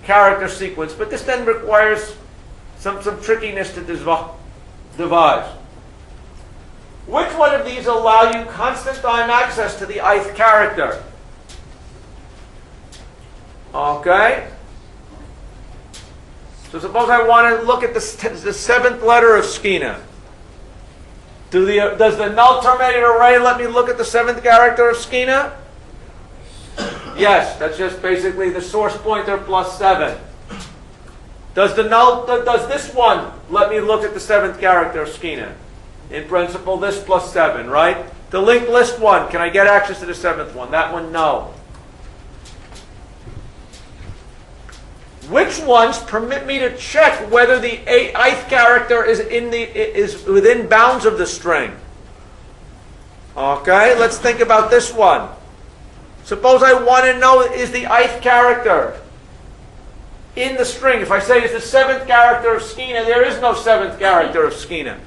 character sequence, but this then requires some trickiness to devise. Which one of these allow you constant time access to the ith character? Okay? So suppose I want to look at the seventh letter of Skiena. Does the null terminated array let me look at the seventh character of Skiena? Yes, that's just basically the source pointer plus 7. Does this one let me look at the seventh character of Skiena? In principle, this plus 7, right? The linked list one, can I get access to the seventh one? That one, no. Which ones permit me to check whether the ith character is within bounds of the string? Okay, let's think about this one. Suppose I want to know, is the ith character in the string? If I say it's the seventh character of Skiena, there is no seventh character of Skiena.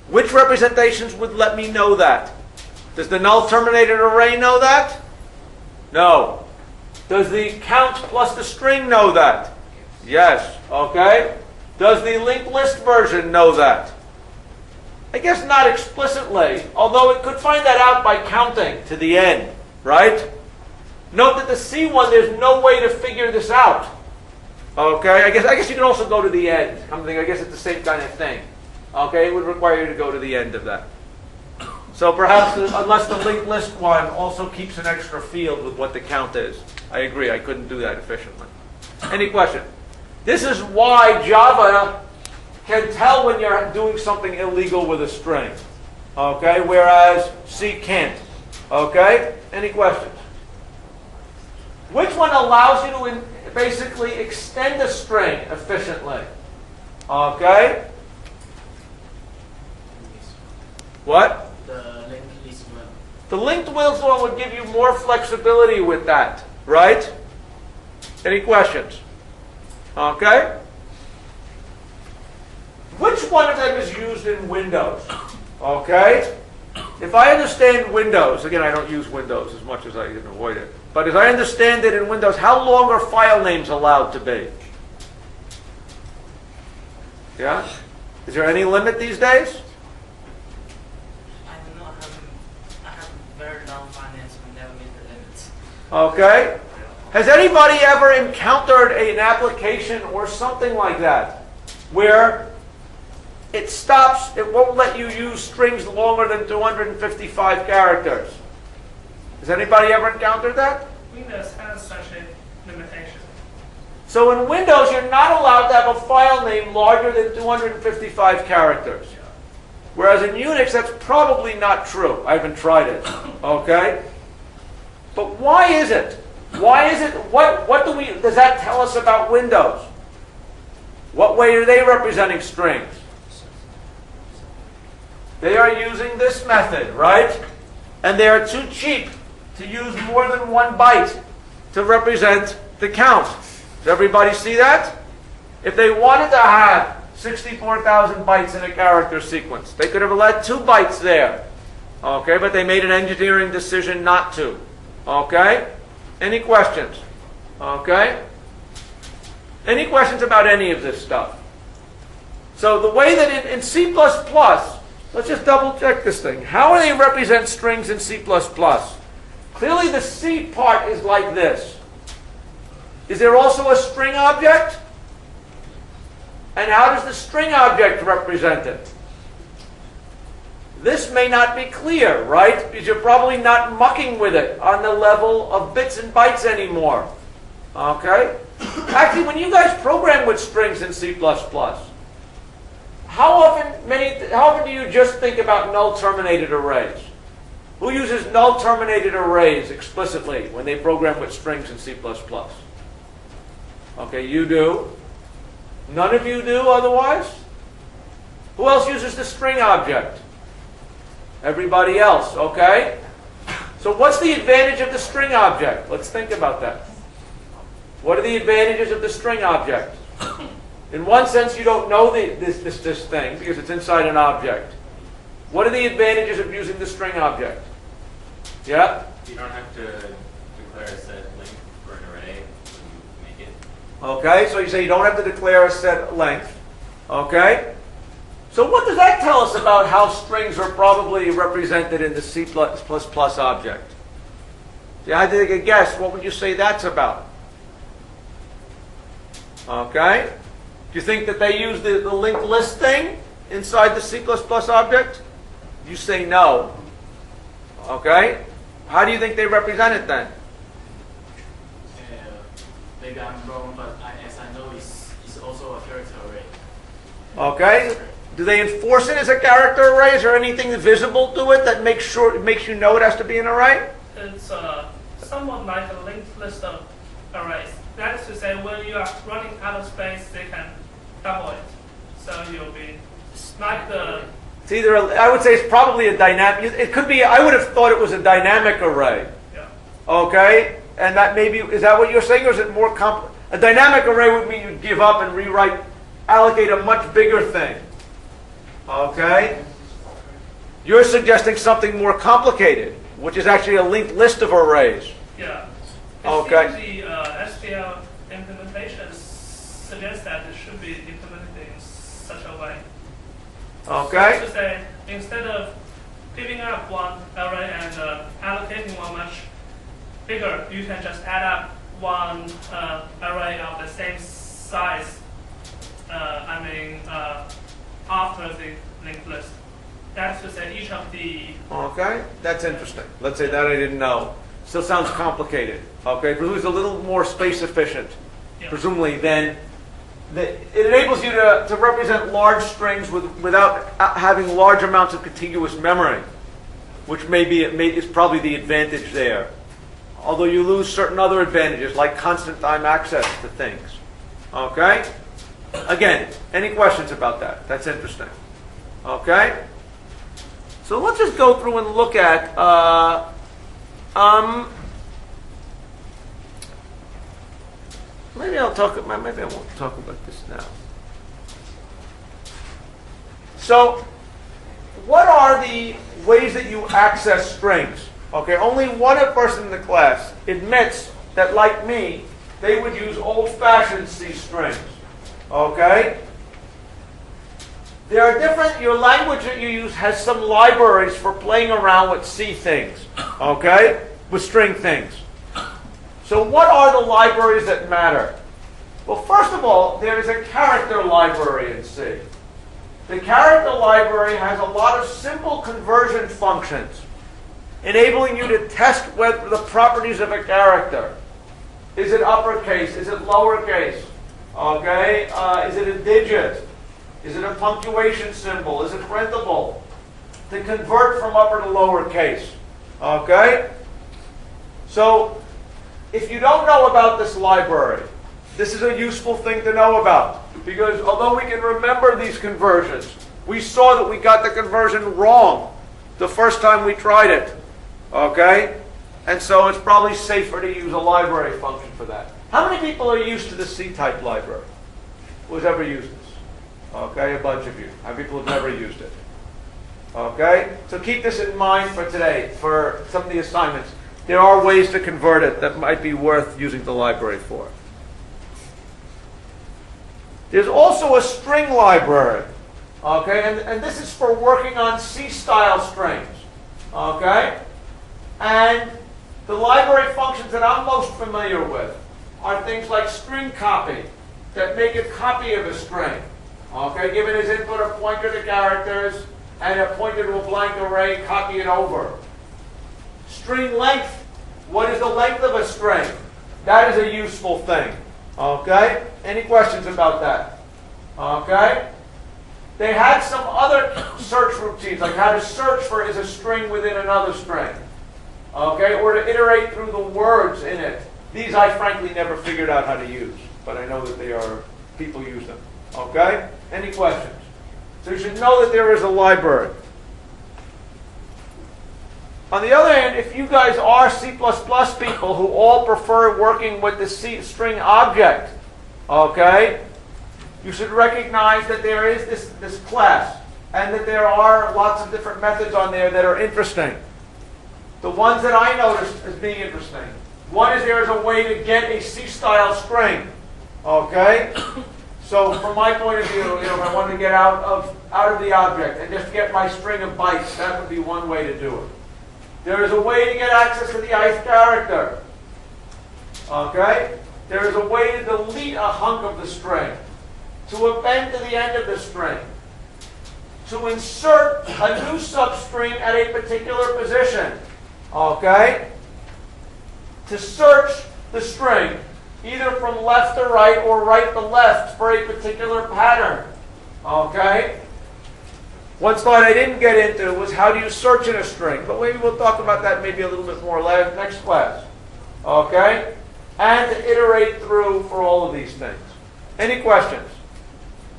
Which representations would let me know that? Does the null terminated array know that? No. Does the count plus the string know that? Yes. Okay. Does the linked list version know that? I guess not explicitly, although it could find that out by counting to the end, right? Note that the C one, there's no way to figure this out. Okay. I guess you can also go to the end. I guess it's the same kind of thing. Okay. It would require you to go to the end of that. So perhaps, unless the linked list one also keeps an extra field with what the count is. I agree, I couldn't do that efficiently. Any question? This is why Java can tell when you're doing something illegal with a string. Okay, whereas C can't. Okay? Any questions? Which one allows you to basically extend a string efficiently? Okay? What? The linked list one. The linked list one would give you more flexibility with that, right? Any questions? Okay? Which one of them is used in Windows? Okay? If I understand Windows, again, I don't use Windows as much as I can avoid it, but as I understand it in Windows, how long are file names allowed to be? Yeah? Is there any limit these days? I don't know. I haven't very Okay? Has anybody ever encountered an application or something like that where it stops, it won't let you use strings longer than 255 characters? Has anybody ever encountered that? Windows has such a limitation. So in Windows, you're not allowed to have a file name larger than 255 characters. Whereas in Unix, that's probably not true. I haven't tried it. Okay? But why is it? Why is it? What does that tell us about Windows? What way are they representing strings? They are using this method, right? And they are too cheap to use more than 1 byte to represent the count. Does everybody see that? If they wanted to have 64,000 bytes in a character sequence, they could have let 2 bytes there. Okay, but they made an engineering decision not to. Okay? Any questions? Okay? Any questions about any of this stuff? So the way that in C++, let's just double check this thing. How do they represent strings in C++? Clearly the C part is like this. Is there also a string object? And how does the string object represent it? This may not be clear, right? Because you're probably not mucking with it on the level of bits and bytes anymore. Okay? Actually, when you guys program with strings in C++, how often do you just think about null-terminated arrays? Who uses null-terminated arrays explicitly when they program with strings in C++? Okay, you do. None of you do otherwise? Who else uses the string object? Everybody else, okay? So what's the advantage of the string object? Let's think about that. What are the advantages of the string object? In one sense, you don't know this thing because it's inside an object. What are the advantages of using the string object? Yeah? You don't have to declare a set length for an array when you make it. Okay, so you say you don't have to declare a set length. Okay? So what does that tell us about how strings are probably represented in the C++ object? See, I had to take a guess. What would you say that's about? Okay? Do you think that they use the linked list thing inside the C++ object? You say no. Okay? How do you think they represent it then? Maybe I'm wrong, but as I know, it's also a character array. Okay? Do they enforce it as a character array? Is there anything visible to it that makes you know it has to be an array? It's somewhat like a linked list of arrays. That is to say, when you are running out of space, they can double it. So you'll be like the... It's either, I would say it's probably a dynamic, it could be, I would have thought it was a dynamic array. Yeah. Okay? And that maybe, is that what you're saying, or is it more complex? A dynamic array would mean you'd give up and rewrite, allocate a much bigger thing. Okay? You're suggesting something more complicated, which is actually a linked list of arrays. Yeah. Okay. The SPL implementation suggests that it should be implemented in such a way. Okay? So to say, instead of giving up one array and allocating one much bigger, you can just add up one array of the same size. After the linked list. That's to say, each of the... Okay, that's interesting. Let's say that I didn't know. Still sounds complicated. Okay, presumably it's a little more space efficient. Yeah. Presumably, then it enables you to represent large strings without having large amounts of contiguous memory, which is probably the advantage there. Although you lose certain other advantages, like constant time access to things. Okay? Again, any questions about that? That's interesting. Okay? So let's just go through and look at maybe I won't talk about this now. So, what are the ways that you access strings? Okay, only one person in the class admits that, like me, they would use old-fashioned C strings. Okay? There are different, your language that you use has some libraries for playing around with C things. Okay? With string things. So what are the libraries that matter? Well, first of all, there is a character library in C. The character library has a lot of simple conversion functions, enabling you to test whether the properties of a character. Is it uppercase? Is it lowercase? Okay. Is it a digit? Is it a punctuation symbol? Is it printable? To convert from upper to lowercase. Okay? So, if you don't know about this library, this is a useful thing to know about. Because although we can remember these conversions, we saw that we got the conversion wrong the first time we tried it. Okay? And so it's probably safer to use a library function for that. How many people are used to the C-type library? Who's ever used this? Okay, a bunch of you. How many people have never used it? Okay? So keep this in mind for today, for some of the assignments. There are ways to convert it that might be worth using the library for. There's also a string library. Okay? And this is for working on C-style strings. Okay? And the library functions that I'm most familiar with are things like string copy, that make a copy of a string. Okay, given as input a pointer to characters and a pointer to a blank array, copy it over. String length. What is the length of a string? That is a useful thing. Okay? Any questions about that? Okay? They had some other search routines, like how to search for is a string within another string. Okay? Or to iterate through the words in it. These I frankly never figured out how to use, but I know that they are, people use them. Okay? Any questions? So you should know that there is a library. On the other hand, if you guys are C++ people who all prefer working with the C string object, okay, you should recognize that there is this class and that there are lots of different methods on there that are interesting. The ones that I noticed as being interesting. One is there is a way to get a C-style string. Okay? So from my point of view, if I wanted to get out of the object and just get my string of bytes, that would be one way to do it. There is a way to get access to the ith character. Okay? There is a way to delete a hunk of the string, to append to the end of the string, to insert a new substring at a particular position. Okay? To search the string, either from left to right or right to left for a particular pattern. Okay? One slide I didn't get into was how do you search in a string, but maybe we'll talk about that maybe a little bit more next class. Okay? And to iterate through for all of these things. Any questions?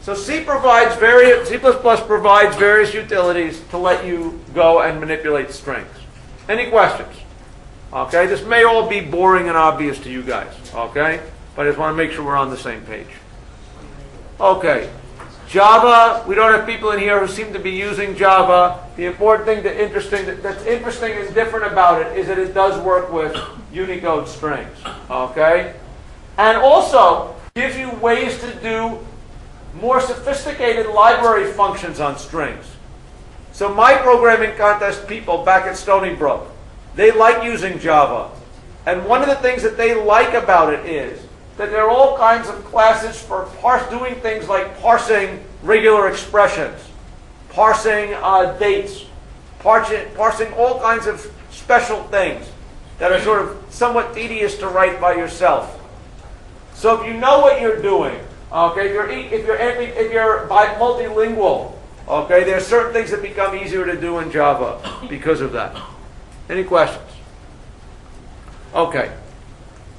So C provides C++ provides various utilities to let you go and manipulate strings. Any questions? Okay, this may all be boring and obvious to you guys, okay? But I just want to make sure we're on the same page. Okay, Java, we don't have people in here who seem to be using Java. The important thing that's interesting and different about it is that it does work with Unicode strings, okay? And also gives you ways to do more sophisticated library functions on strings. So my programming contest people back at Stony Brook, they like using Java. And one of the things that they like about it is that there are all kinds of classes for doing things like parsing regular expressions, parsing dates, parsing all kinds of special things that are sort of somewhat tedious to write by yourself. So if you know what you're doing, okay, if you're multilingual, okay, there are certain things that become easier to do in Java because of that. Any questions? Okay.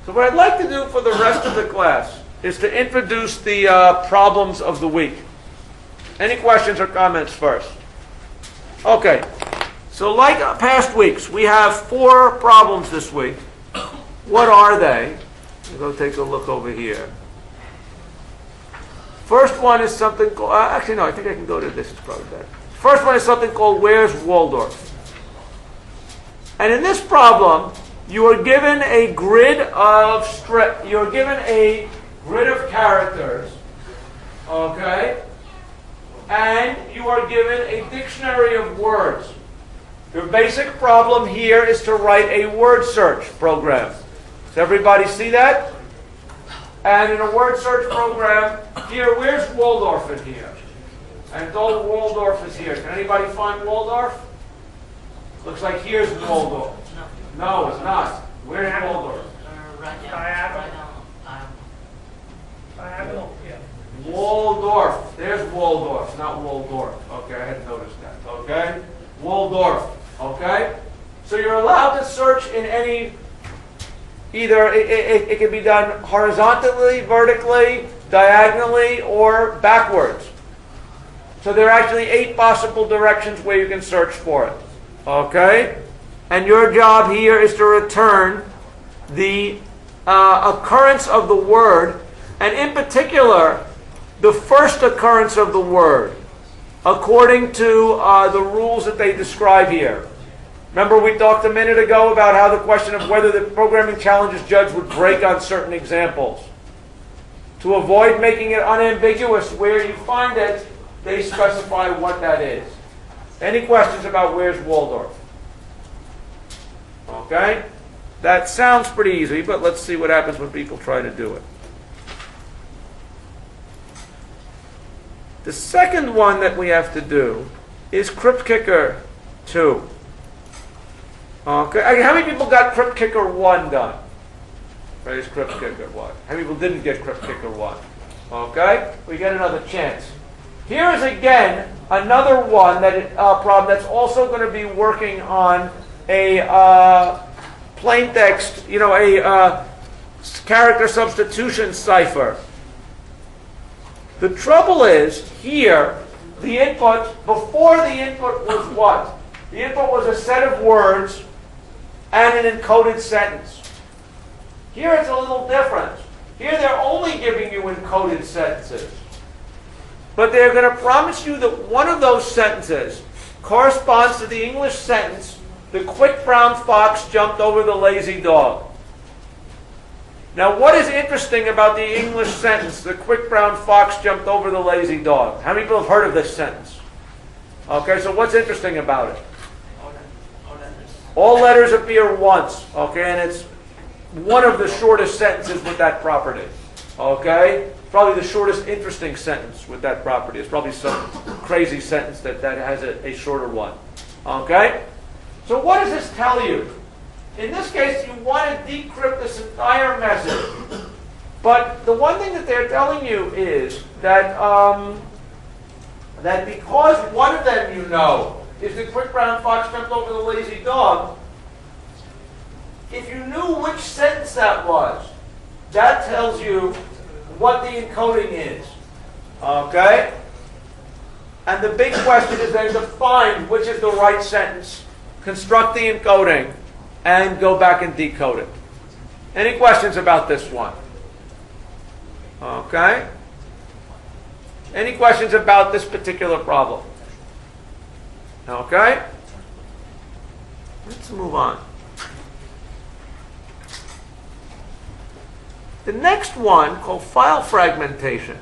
So what I'd like to do for the rest of the class is to introduce the problems of the week. Any questions or comments first? Okay. So like past weeks, we have 4 problems this week. What are they? We'll go take a look over here. First one is something called, actually no, I think I can go to this, it's probably better. First one is something called Where's Waldorf? And in this problem, you are given a grid of characters, okay? And you are given a dictionary of words. Your basic problem here is to write a word search program. Does everybody see that? And in a word search program, here, where's Waldorf in here? And all Waldorf is here. Can anybody find Waldorf? Looks like here's Waldorf. No, it's not. Where's Waldorf? Right now. Diagonal. Right now. Diagonal, yeah. Waldorf. There's Waldorf, not Waldorf. Okay, I hadn't noticed that. Okay? Waldorf. Okay? So you're allowed to search in any, either it can be done horizontally, vertically, diagonally, or backwards. So there are actually 8 possible directions where you can search for it. Okay? And your job here is to return the occurrence of the word, and in particular, the first occurrence of the word, according to the rules that they describe here. Remember we talked a minute ago about how the question of whether the programming challenges judge would break on certain examples. To avoid making it unambiguous where you find it, they specify what that is. Any questions about where's Waldorf? Okay? That sounds pretty easy, but let's see what happens when people try to do it. The second one that we have to do is Crypt Kicker 2. Okay, how many people got Crypt Kicker 1 done? Raise Crypt Kicker 1. How many people didn't get Crypt Kicker 1? Okay, we get another chance. Here is again another one that problem that's also going to be working on a plain text, a character substitution cipher. The trouble is here, the input, before the input was what? The input was a set of words and an encoded sentence. Here it's a little different. Here they're only giving you encoded sentences. But they're going to promise you that one of those sentences corresponds to the English sentence, "The quick brown fox jumped over the lazy dog." Now, what is interesting about the English sentence, "The quick brown fox jumped over the lazy dog"? How many people have heard of this sentence? Okay, so what's interesting about it? All letters appear once, okay, and it's one of the shortest sentences with that property. Okay? Probably the shortest interesting sentence with that property. It's probably some crazy sentence that has a shorter one. Okay? So what does this tell you? In this case, you want to decrypt this entire message. But the one thing that they're telling you is that, that because one of them you know is "the quick brown fox jumped over the lazy dog," if you knew which sentence that was, that tells you what the encoding is. Okay? And the big question is then to find which is the right sentence, construct the encoding, and go back and decode it. Any questions about this one? Okay? Any questions about this particular problem? Okay? Let's move on. The next one, called file fragmentation,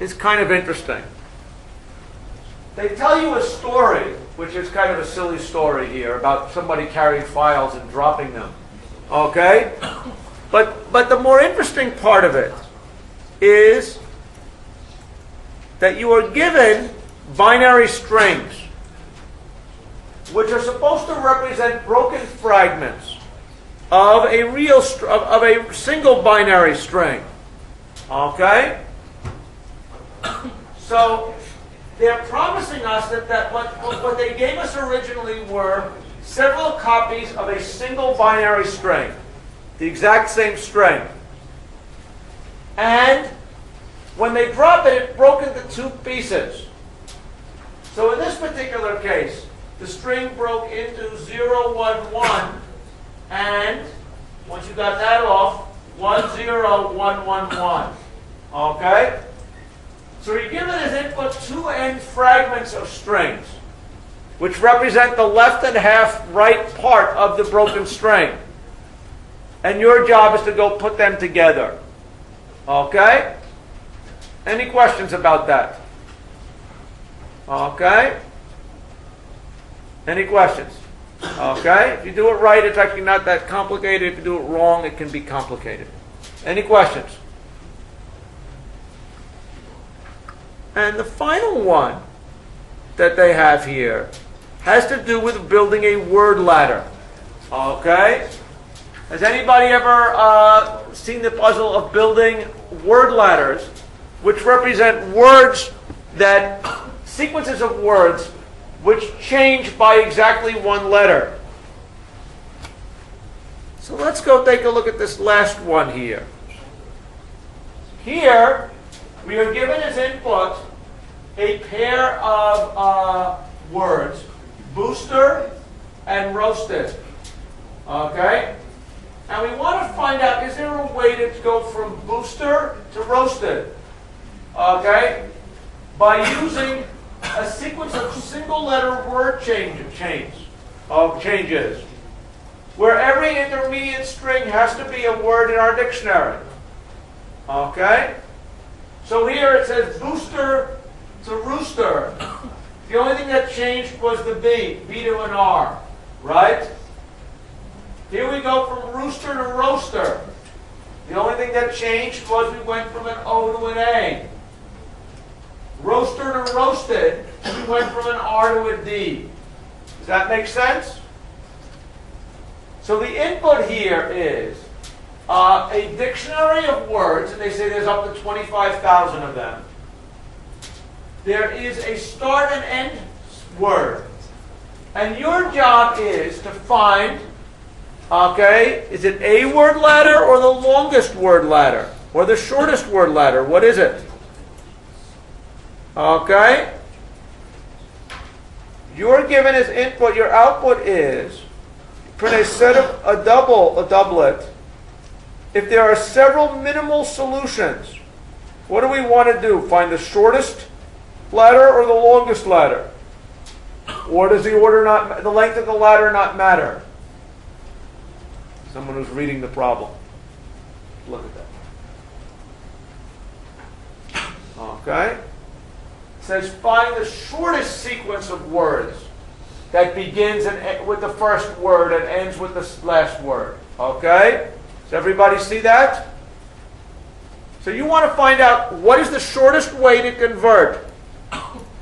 is kind of interesting. They tell you a story, which is kind of a silly story here, about somebody carrying files and dropping them. Okay? But the more interesting part of it is that you are given binary strings, which are supposed to represent broken fragments of a single binary string. Okay? So they're promising us that what they gave us originally were several copies of a single binary string, the exact same string. And when they drop it, it broke into 2 pieces. So in this particular case, the string broke into 0, 1, 1, and once you got that off, 1, 0, 1, 1, 1. Okay? So you're given as input 2 end fragments of strings, which represent the left and half right part of the broken string. And your job is to go put them together. Okay? Any questions about that? Okay? Any questions? Okay? If you do it right, it's actually not that complicated. If you do it wrong, it can be complicated. Any questions? And the final one that they have here has to do with building a word ladder. Okay? Has anybody ever seen the puzzle of building word ladders, which represent words that, sequences of words, which change by exactly one letter? So let's go take a look at this last one here. Here, we are given as input a pair of words, booster and roasted. Okay? And we want to find out, is there a way to go from booster to roasted? Okay? By using a sequence of single letter word changes, where every intermediate string has to be a word in our dictionary. Okay? So here it says booster to rooster. The only thing that changed was the B to an R, right? Here we go from rooster to roaster. The only thing that changed was we went from an O to an A. Roaster to roasted, we went from an R to a D. Does that make sense? So the input here is a dictionary of words, and they say there's up to 25,000 of them. There is a start and end word. And your job is to find, okay, is it a word ladder or the longest word ladder? Or the shortest word ladder? What is it? Okay? You're given as input, your output is, print a set of a doublet. If there are several minimal solutions, what do we want to do? Find the shortest ladder or the longest ladder? Or does the length of the ladder not matter? Someone who's reading the problem. Look at that. Okay? It says find the shortest sequence of words that begins with the first word and ends with the last word. Okay? Does everybody see that? So you want to find out what is the shortest way to convert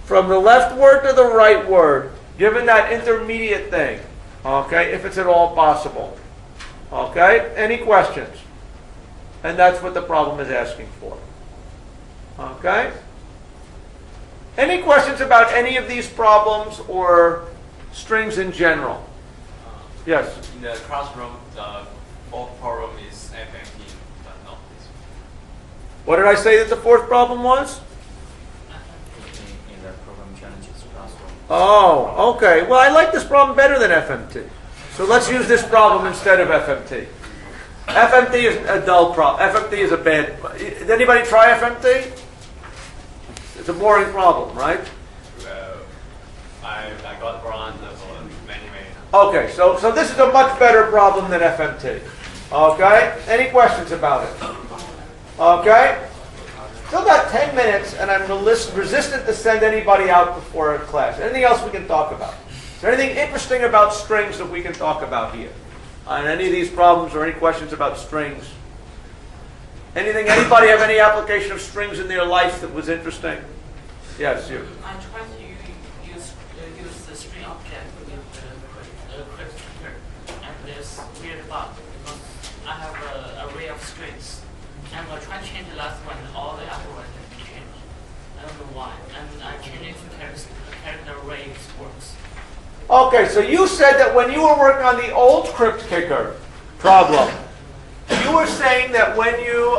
from the left word to the right word, given that intermediate thing. Okay? If it's at all possible. Okay? Any questions? And that's what the problem is asking for. Okay? Any questions about any of these problems or strings in general? Yes? In the classroom, the fourth problem is FMT, but not this one. What did I say that the fourth problem was? In the program challenges classroom. Oh, okay. Well, I like this problem better than FMT. So let's use this problem instead of FMT. FMT is a dull problem. FMT is a bad. Did anybody try FMT? It's a boring problem, right? I got bronze for many times. Okay, so this is a much better problem than FMT. Okay? Any questions about it? Okay? Still got 10 minutes, and I'm resistant to send anybody out before a class. Anything else we can talk about? Is there anything interesting about strings that we can talk about here? On any of these problems or any questions about strings? Anybody have any application of strings in their life that was interesting? Yes, you. I tried to use the string object with the crypt here, and there's weird bug because I have an array of strings, and I try to change the last one, all the afterwards can change. I don't know why, and I changed it to character array works. Okay, so you said that when you were working on the old crypt kicker problem, you were saying that when you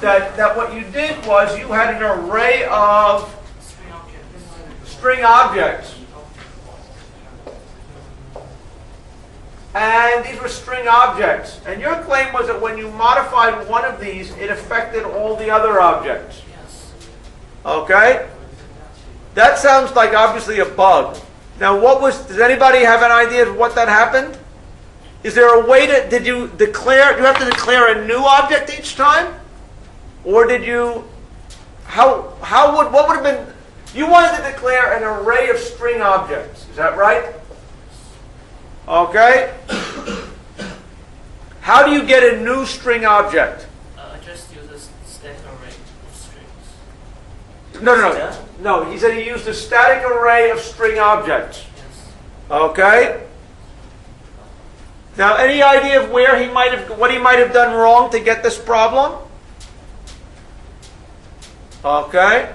that what you did was you had an array of string objects, and these were string objects. And your claim was that when you modified one of these, it affected all the other objects. Yes. Okay, that sounds like obviously a bug. Now, does anybody have an idea of what that happened? Is there a way do you have to declare a new object each time? Or did you, what would have been, you wanted to declare an array of string objects, is that right? Okay? How do you get a new string object? I just use a static array of strings. No, he said he used a static array of string objects. Yes. Okay? Now, any idea of where he might have, what he might have done wrong to get this problem? Okay?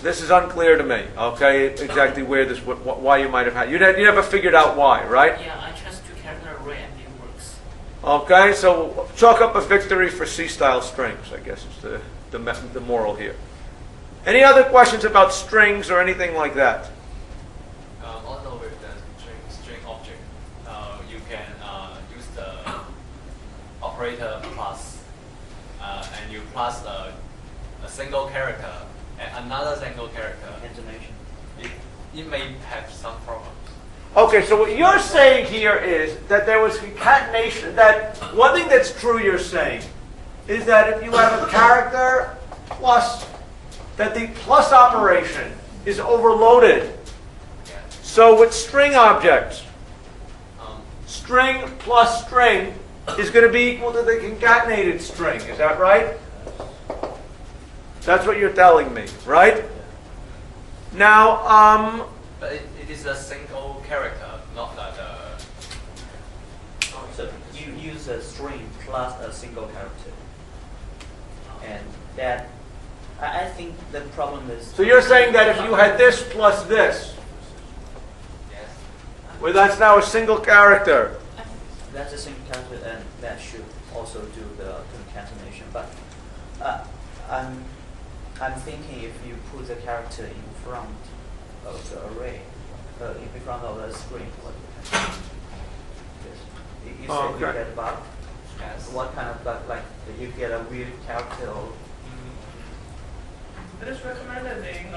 This is unclear to me. Okay, exactly where this, why you might have had. You never figured out why, right? Yeah, I just do character array and it works. Okay, so chalk up a victory for C-style strings, I guess is the moral here. Any other questions about strings or anything like that? Also with the string object, you can use the operator plus, and you plus a single character and another single character. Intonation. It may have some problems. Okay, so what you're saying here is that there was concatenation, that one thing that's true you're saying is that if you have a character plus, that the plus operation is overloaded. Yeah. So with string objects, string plus string is going to be equal to the concatenated string. Is that right? That's what you're telling me, right? Now, But it is a single character, not that. So you use a string plus a single character, and that I think the problem is. so you're saying that if you had this plus this, Yes. well, that's now a single character. That's a single character, and that should also do the concatenation. But I'm thinking if you put the character in front of the array, in front of the string, what yes. You said you Okay. get a bug. Yes. What kind of bug? Like you get a weird character or It is recommended in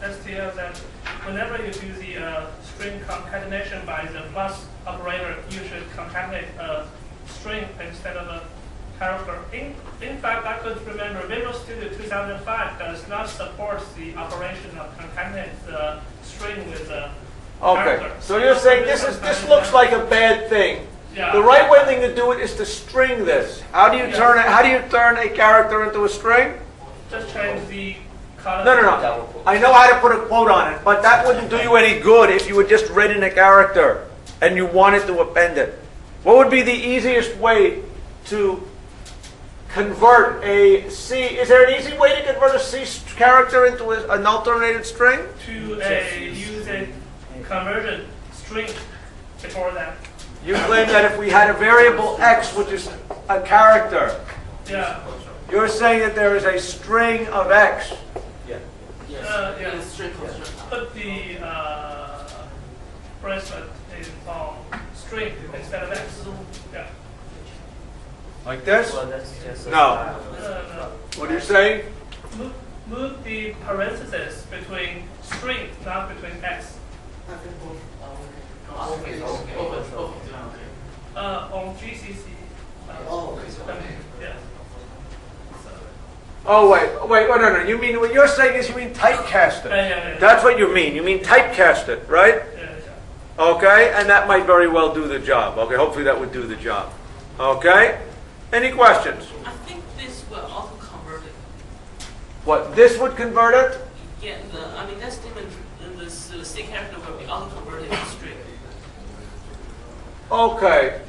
STL that whenever you do the string concatenation by the plus operator, you should concatenate a string instead of a character. In fact, I could remember Visual Studio 2005 does not support the operation of concatenate the string with a Okay, character. so you're saying this looks like a bad thing. Yeah. The right way thing to do it is to string this. How do you turn it? How do you turn a character into a string? Just change the color. No. I know how to put a quote on it, but that wouldn't do you any good if you had just written a character and you wanted to append it. What would be the easiest way to convert a C? Is there an easy way to convert a C character into a null terminated string? To use a conversion string before that. You claim that if we had a variable x, which is a character, Yeah. you're saying that there is a string of x. yeah. Yes. Yeah. It's string construct. Put the bracelet in string instead of x. Yeah. Like this? Well, that's just a No. style. No. What are you saying? Move the parentheses between string, not between x. Okay. On GCC. Yeah. Oh, wait, no. You mean, what you're saying is you mean typecast it. Yeah. That's what you mean. You mean typecast it, right? Yeah. Okay, and that might very well do the job. Okay, hopefully that would do the job. Okay? Any questions? I think this will auto convert it. What, this would convert it? Yeah, that statement, this C character will be auto converted to string. Okay.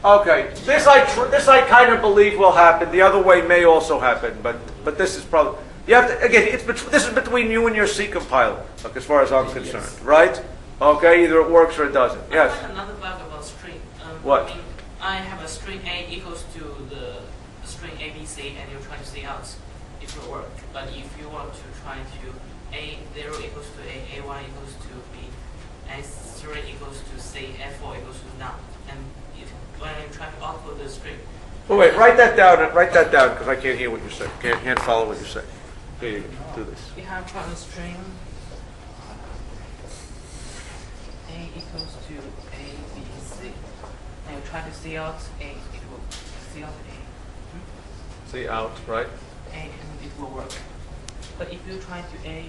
Okay, this I kind of believe will happen. The other way may also happen, but this is probably, you have to, again, this is between you and your C compiler, like, as far as I'm concerned, right? Okay, either it works or it doesn't. Yes. I have another bug about string. What? I have a string A equals to the string ABC, and you try to see out, it will work. But if you want to try to A0 equals to A, A1 equals to B, A3 equals to C, A4 equals to none, and when you try to output the string. Oh, wait, write that down, because I can't hear what you're saying. Can't follow what you're saying. Here you go, do this. We have a string A equals to A, B, C, and you try to see out A, it will see out A. See out, right? A and it will work. But if you try to A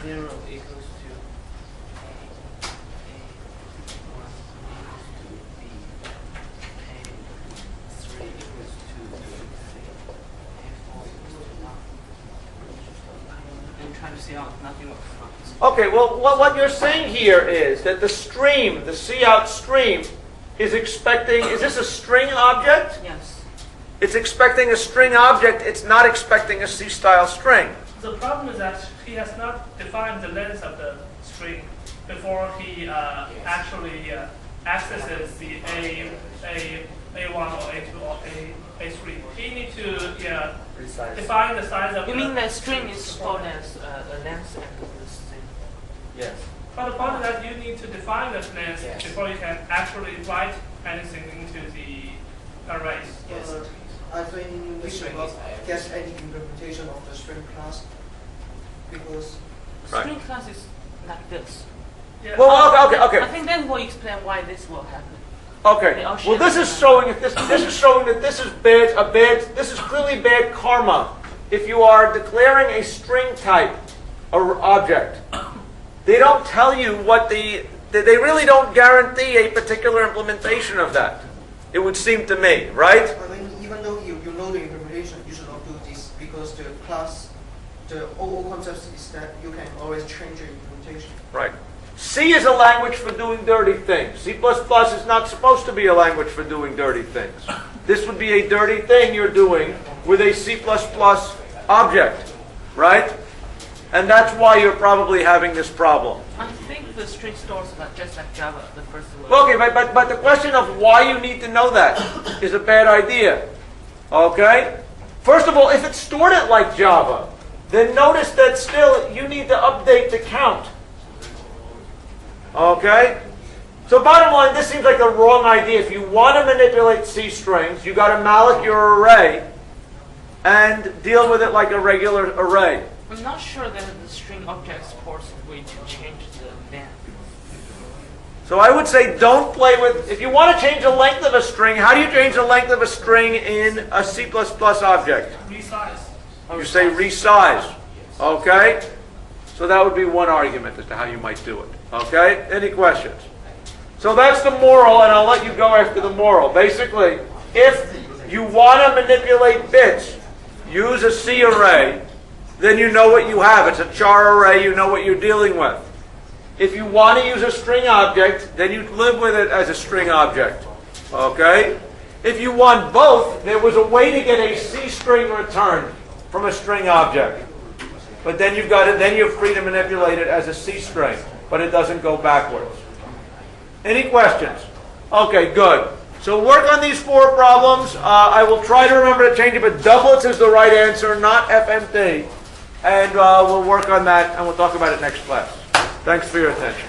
0 equals to A1 equals to B, A3 equals to C, A4 equals to 1. I'm trying to see out nothing works. Okay, well, what you're saying here is that the stream, the cout stream, is expecting, is this a string object? Yes. It's expecting a string object, it's not expecting a C-style string. The problem is that he has not defined the length of the string before he actually accesses the A1 or A2 or A3. He needs to define the size of You mean the string is stored as a length and the string? Yes. But the point is that you need to define the length Yes. before you can actually write anything into the array. Yes. I think we string should not is average. get any implementation of the string class because Right. String class is like this. Yeah. Well, okay. I think that will explain why this will happen. Okay. They all Well, share this is the- showing that this is showing that this is this is clearly bad karma. If you are declaring a string type object, they don't tell you what they really don't guarantee a particular implementation of that. It would seem to me, right? I mean, even though you know the implementation, you should not do this because the class, the overall concept is that you can always change your implementation. Right. C is a language for doing dirty things. C++ is not supposed to be a language for doing dirty things. This would be a dirty thing you're doing with a C++ object, right? And that's why you're probably having this problem. I think the string stores like just like Java, the first word. Well, okay, but the question of why you need to know that is a bad idea. Okay? First of all, if it stored it like Java, then notice that still you need to update the count. Okay? So bottom line, this seems like the wrong idea. If you want to manipulate C strings, you got to malloc your array and deal with it like a regular array. I'm not sure that the string object supports a way to change the length. So I would say don't play with, if you want to change the length of a string, how do you change the length of a string in a C++ object? Resize. You say resize. Okay? So that would be one argument as to how you might do it. Okay? Any questions? So that's the moral, and I'll let you go after the moral. Basically, if you want to manipulate bits, use a C array, then you know what you have. It's a char array, you know what you're dealing with. If you want to use a string object, then you live with it as a string object. Okay? If you want both, there was a way to get a C string returned from a string object. But then you're free to manipulate it as a C string, but it doesn't go backwards. Any questions? Okay, good. So work on these 4 problems. I will try to remember to change it, but doublets is the right answer, not FMT. And we'll work on that, and we'll talk about it next class. Thanks for your attention.